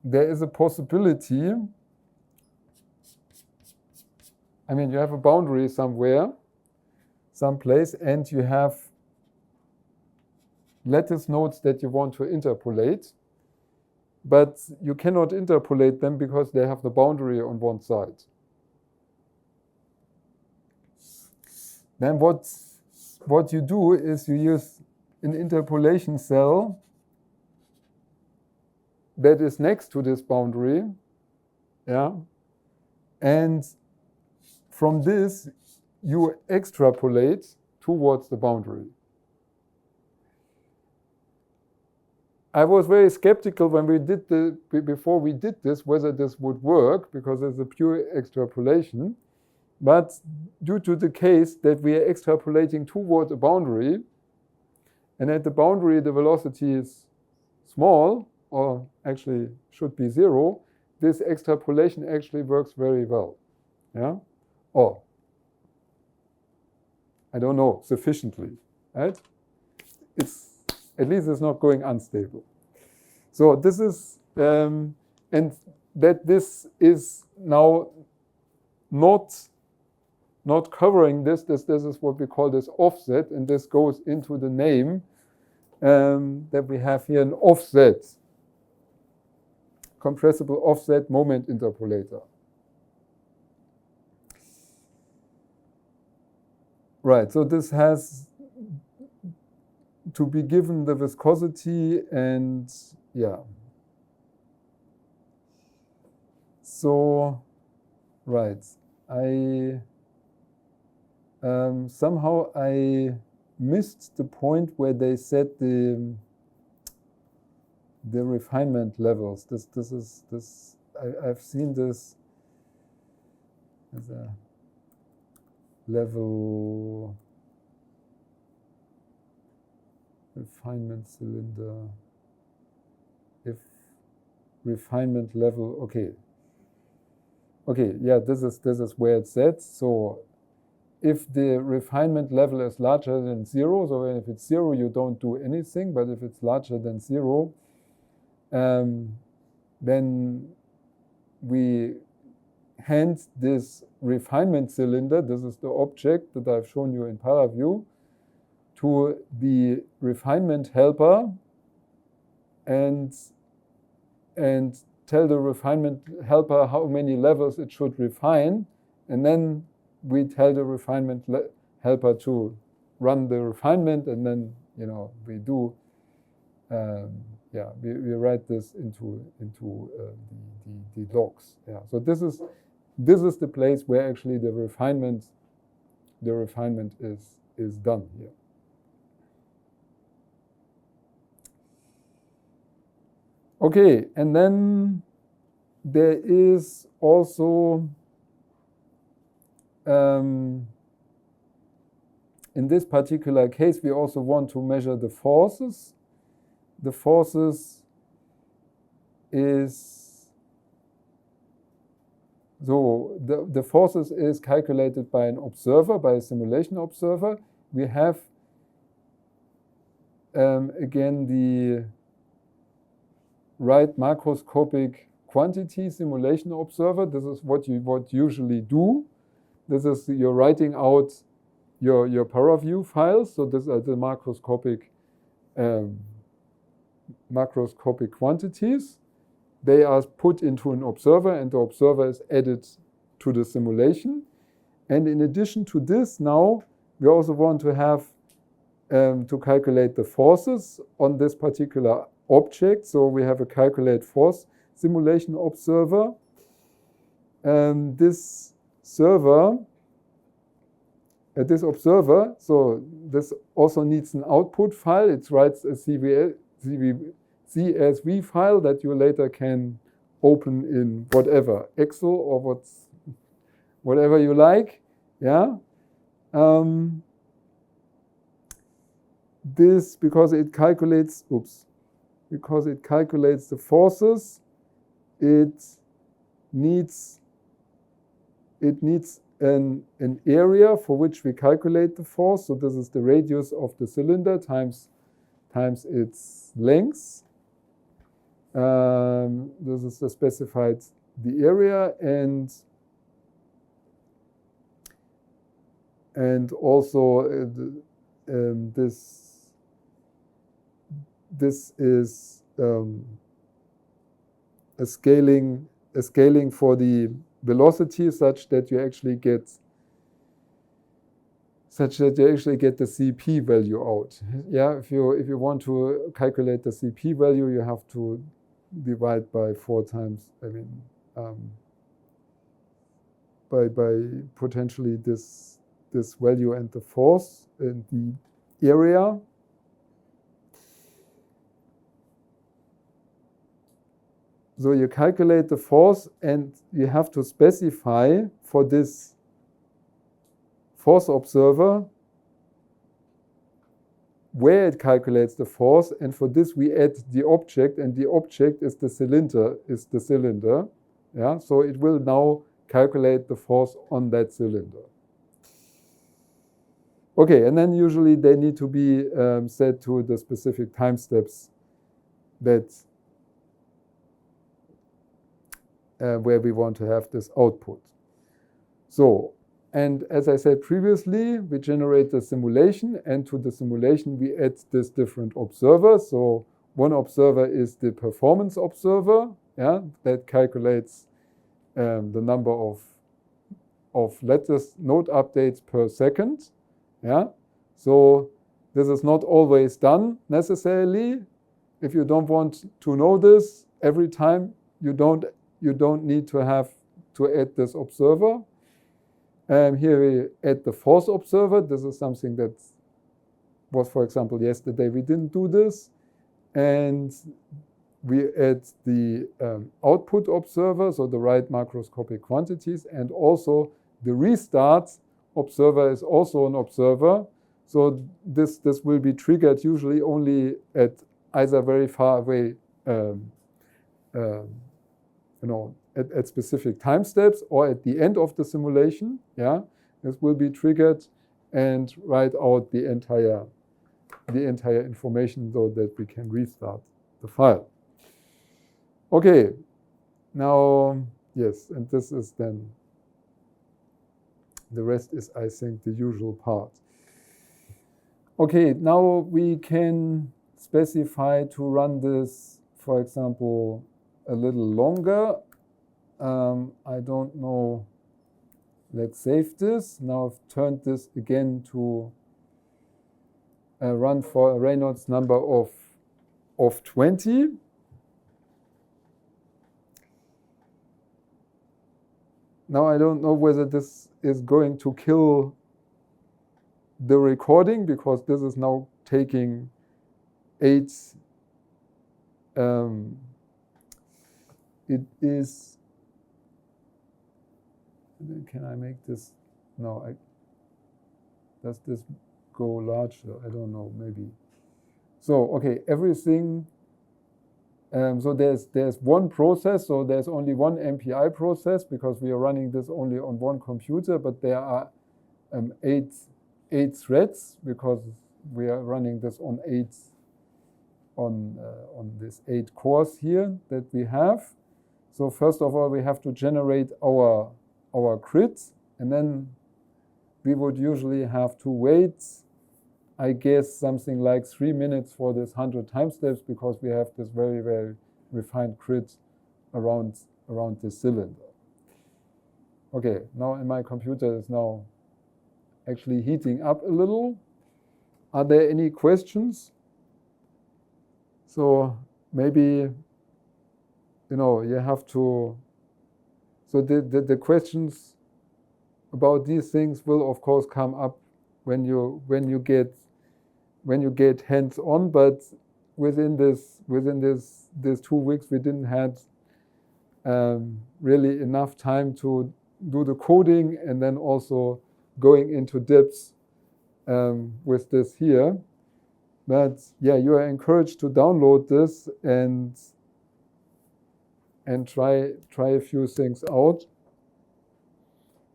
Speaker 2: there is a possibility. I mean, you have a boundary somewhere, someplace, and you have lattice nodes that you want to interpolate, but you cannot interpolate them because they have the boundary on one side. Then what you do is you use an interpolation cell that is next to this boundary, yeah, and from this you extrapolate towards the boundary. I was very skeptical when before we did this, whether this would work, because it's a pure extrapolation. But due to the case that we are extrapolating toward a boundary, and at the boundary the velocity is small, or actually should be zero, this extrapolation actually works very well. Yeah? Or, I don't know, sufficiently, right? At least it's not going unstable. So this is, and that this is now not covering this. This is what we call this offset, and this goes into the name that we have here, an offset, compressible offset moment interpolator. Right, so this has to be given the viscosity and yeah. So, right, I somehow I missed the point where they set the refinement levels. I've seen this as a level refinement cylinder. If refinement level, okay, yeah, this is where it's set. So if the refinement level is larger than 0, so if it's 0, you don't do anything. But if it's larger than 0, then we hand this refinement cylinder, this is the object that I've shown you in Paraview, to the refinement helper and tell the refinement helper how many levels it should refine, and then we tell the refinement helper to run the refinement, and then we do we write this into the logs. Yeah. So this is the place where actually the refinement is done here. Okay, and then there is also in this particular case, we also want to measure the forces. The forces is, so the forces is calculated by an observer, by a simulation observer. We have again the right macroscopic quantity simulation observer. This is what you usually do. This is, you're writing out your Paraview files. So these are the macroscopic quantities. They are put into an observer, and the observer is added to the simulation. And in addition to this, now we also want to have to calculate the forces on this particular object. So we have a calculate force simulation observer. This observer, so this also needs an output file. It writes a CSV file that you later can open in whatever, Excel or whatever you like. Yeah. This, because it calculates the forces, it needs an area for which we calculate the force. So this is the radius of the cylinder times its length. This is the specified the area, and also this is a scaling for the velocity such that you actually get the CP value out. Yeah, if you want to calculate the CP value, you have to divide by 4 times. I mean, by potentially this value and the force and the area. So you calculate the force, and you have to specify for this force observer where it calculates the force, and for this we add the object, and the object is the cylinder. Yeah, so it will now calculate the force on that cylinder. Okay, and then usually they need to be set to the specific time steps that where we want to have this output. So, and as I said previously, we generate the simulation, and to the simulation we add this different observers. So one observer is the performance observer, yeah, that calculates the number of lattice node updates per second. Yeah, so this is not always done necessarily. If you don't want to know this every time, you don't need to have to add this observer. Here we add the force observer. This is something that was, for example, yesterday we didn't do this. And we add the output observer, so the right macroscopic quantities, and also the restart observer is also an observer. So this will be triggered usually only at either very far away, at specific time steps, or at the end of the simulation. Yeah, this will be triggered and write out the entire information so that we can restart the file. Okay, now yes, and this is then the rest is, I think, the usual part. Okay, now we can specify to run this, for example, a little longer. I don't know. Let's save this. Now I've turned this again to run for a Reynolds number of 20. Now I don't know whether this is going to kill the recording, because this is now taking 8. It is. Can I make this? No. Does this go larger? I don't know. Maybe. So okay, everything. So there's one process. So there's only one MPI process because we are running this only on one computer. But there are 8 threads because we are running this on this 8 cores here that we have. So first of all, we have to generate our crits, and then we would usually have to wait, I guess, something like 3 minutes for this 100 time steps, because we have this very, very refined crit around the cylinder. Okay, now in my computer is now actually heating up a little. Are there any questions? So maybe, you have to. So the questions about these things will of course come up when you get hands-on. But within this 2 weeks, we didn't have really enough time to do the coding and then also going into depth with this here. But yeah, you are encouraged to download this and try a few things out.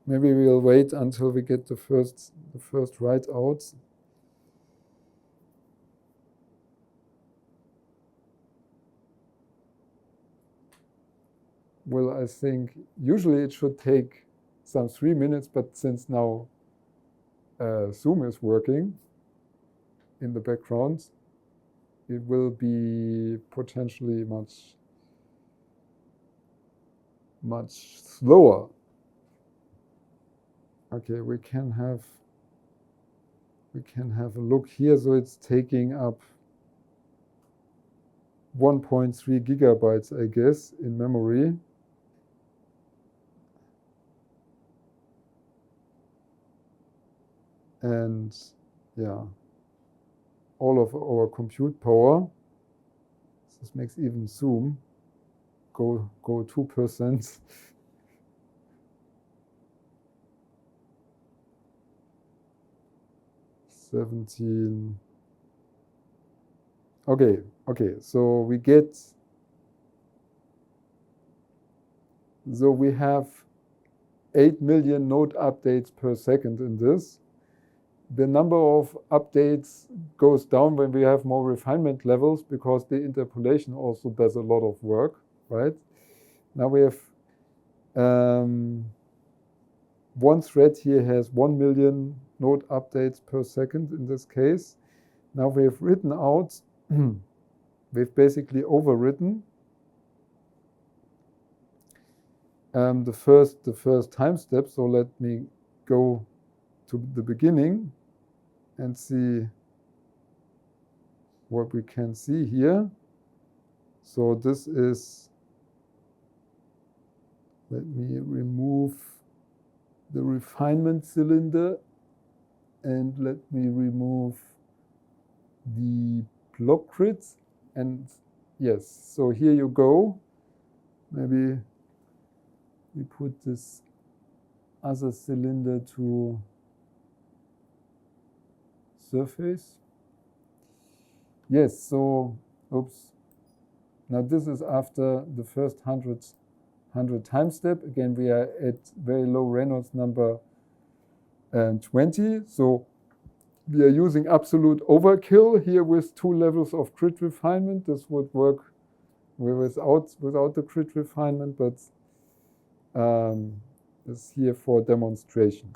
Speaker 2: Maybe we'll wait until we get the first write outs. Well, I think usually it should take some 3 minutes, but since now Zoom is working in the background, it will be potentially much slower. Okay, we can have a look here. So it's taking up 1.3 gigabytes, I guess, in memory. And yeah, all of our compute power. This makes even Zoom go 2%. $17. Okay. So we have 8 million node updates per second in this. The number of updates goes down when we have more refinement levels, because the interpolation also does a lot of work, right? Now we have One thread here has 1 million node updates per second in this case. Now we've written out, we've basically overwritten the first time step. So let me go to the beginning and see what we can see here. So this is, let me remove the refinement cylinder and let me remove the block grids. And yes, so here you go. Maybe we put this other cylinder to surface. Yes, so, oops. Now this is after the first 100 time step. Again, we are at very low Reynolds number 20. So we are using absolute overkill here with 2 levels of grid refinement. This would work without the grid refinement, but this here for demonstration.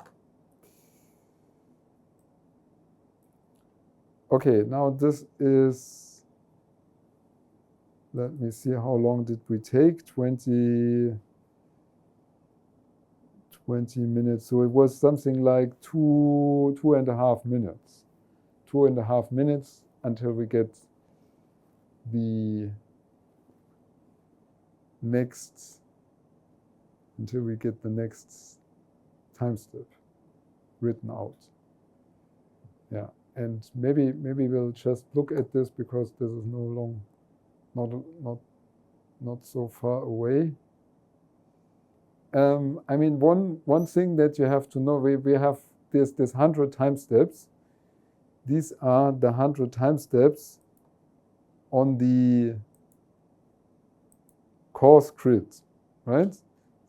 Speaker 2: Okay, now this is, let me see, how long did we take? 20 minutes. So it was something like 2.5 minutes. 2.5 minutes until we get the next time step written out. Yeah, and maybe we'll just look at this because this is not so far away. I mean, one thing that you have to know, we have this 100 time steps. These are the 100 time steps on the coarse grid, right?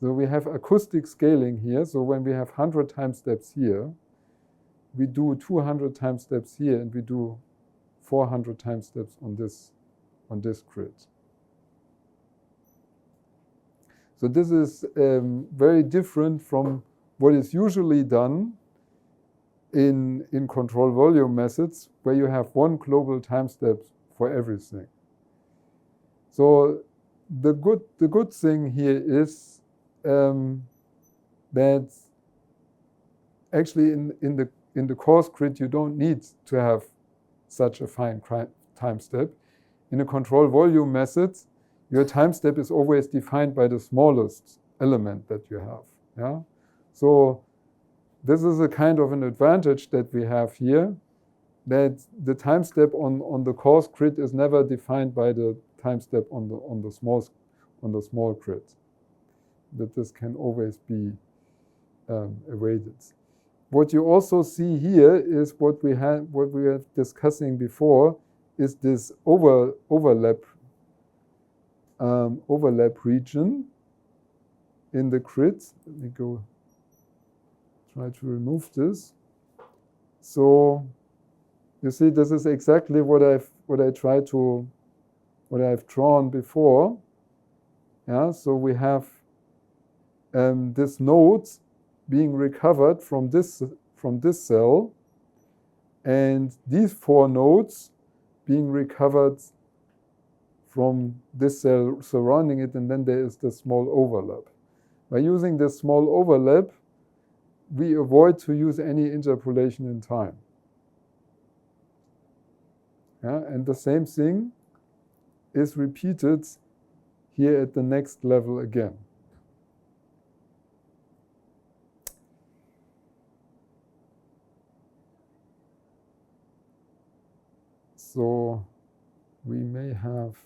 Speaker 2: So we have acoustic scaling here. So when we have 100 time steps here, we do 200 time steps here, and we do 400 time steps on this grid. So this is very different from what is usually done in control volume methods, where you have one global time step for everything. So the good thing here is that actually in the coarse grid you don't need to have such a fine time step. In a control volume method, your time step is always defined by the smallest element that you have. Yeah? So this is a kind of an advantage that we have here, that the time step on the coarse grid is never defined by the time step on the small grid. That this can always be avoided. What you also see here is what we were discussing before, is this overlap region in the grid. Let me go try to remove this. So you see, this is exactly what I've drawn before. Yeah, so we have this node being recovered from this cell, and these 4 nodes being recovered from this cell surrounding it, and then there is the small overlap. By using this small overlap, we avoid to use any interpolation in time. Yeah, and the same thing is repeated here at the next level again. So we may have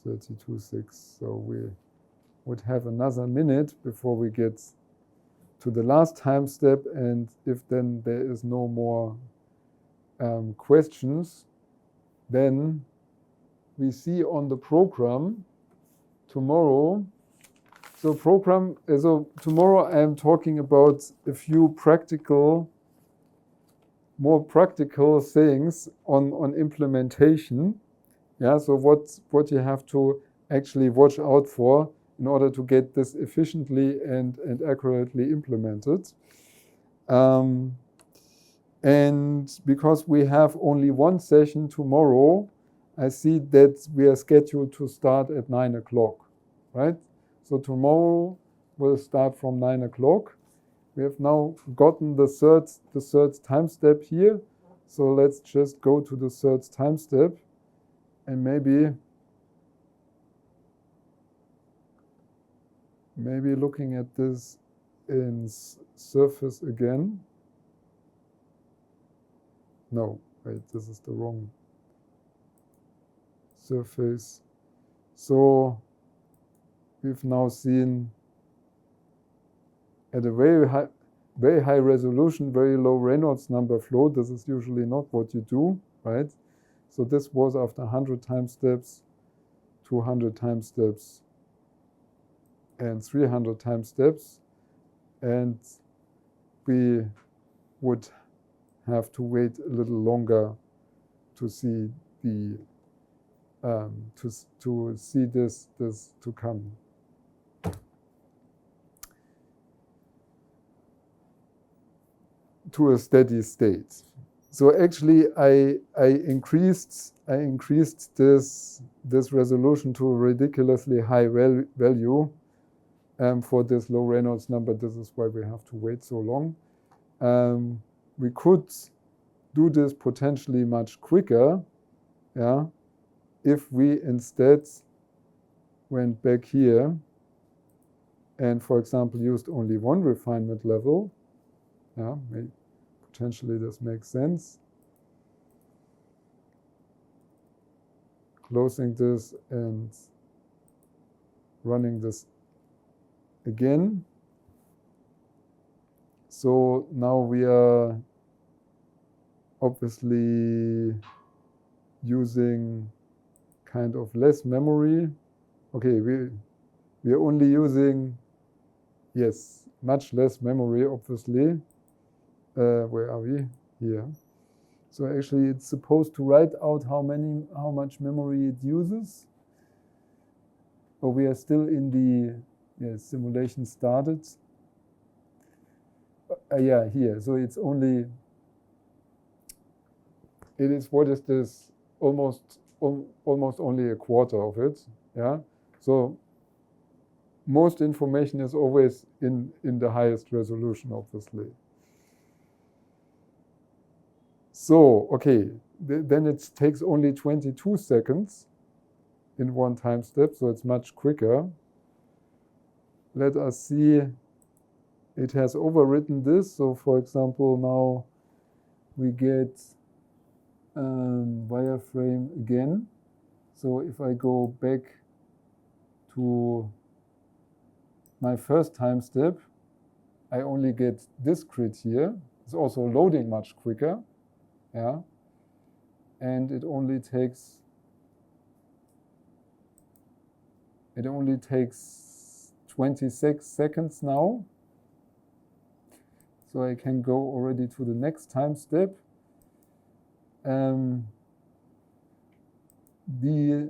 Speaker 2: 32.6, so we would have another minute before we get to the last time step, and if then there is no more questions, then we see on the program tomorrow. So tomorrow I am talking about a few more practical things on implementation. Yeah, so what you have to actually watch out for in order to get this efficiently and accurately implemented. And because we have only one session tomorrow, I see that we are scheduled to start at 9 o'clock, right? So tomorrow we'll start from 9 o'clock. We have now gotten the third time step here. So let's just go to the third time step and maybe looking at this in surface again. No, wait, this is the wrong surface. So we've now seen at a very high resolution, very low Reynolds number flow. This is usually not what you do, right? So this was after 100 time steps, 200 time steps, and 300 time steps. And we would have to wait a little longer to see the to see this to come. To a steady state. So actually, I increased this resolution to a ridiculously high value for this low Reynolds number. This is why we have to wait so long. We could do this potentially much quicker, yeah, if we instead went back here and, for example, used only one refinement level. Yeah, potentially this makes sense. Closing this and running this again. So now we are obviously using kind of less memory. Okay, we are only using, yes, much less memory, obviously. Where are we? Here. So actually, it's supposed to write out how much memory it uses. But we are still in the simulation started. Yeah, here. So it's only. It is, what is this? Almost only a quarter of it. Yeah. So most information is always in the highest resolution, obviously. So, okay, then it takes only 22 seconds in one time step, so it's much quicker. Let us see, it has overwritten this. So, for example, now we get wireframe again. So if I go back to my first time step, I only get this grid here. It's also loading much quicker. Yeah, and it only takes 26 seconds now. So I can go already to the next time step. The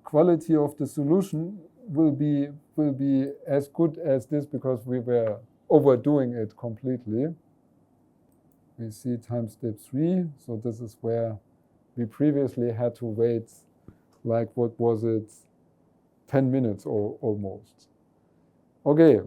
Speaker 2: quality of the solution will be as good as this because we were overdoing it completely. We see time step 3. So this is where we previously had to wait, like, what was it, 10 minutes or almost. Okay,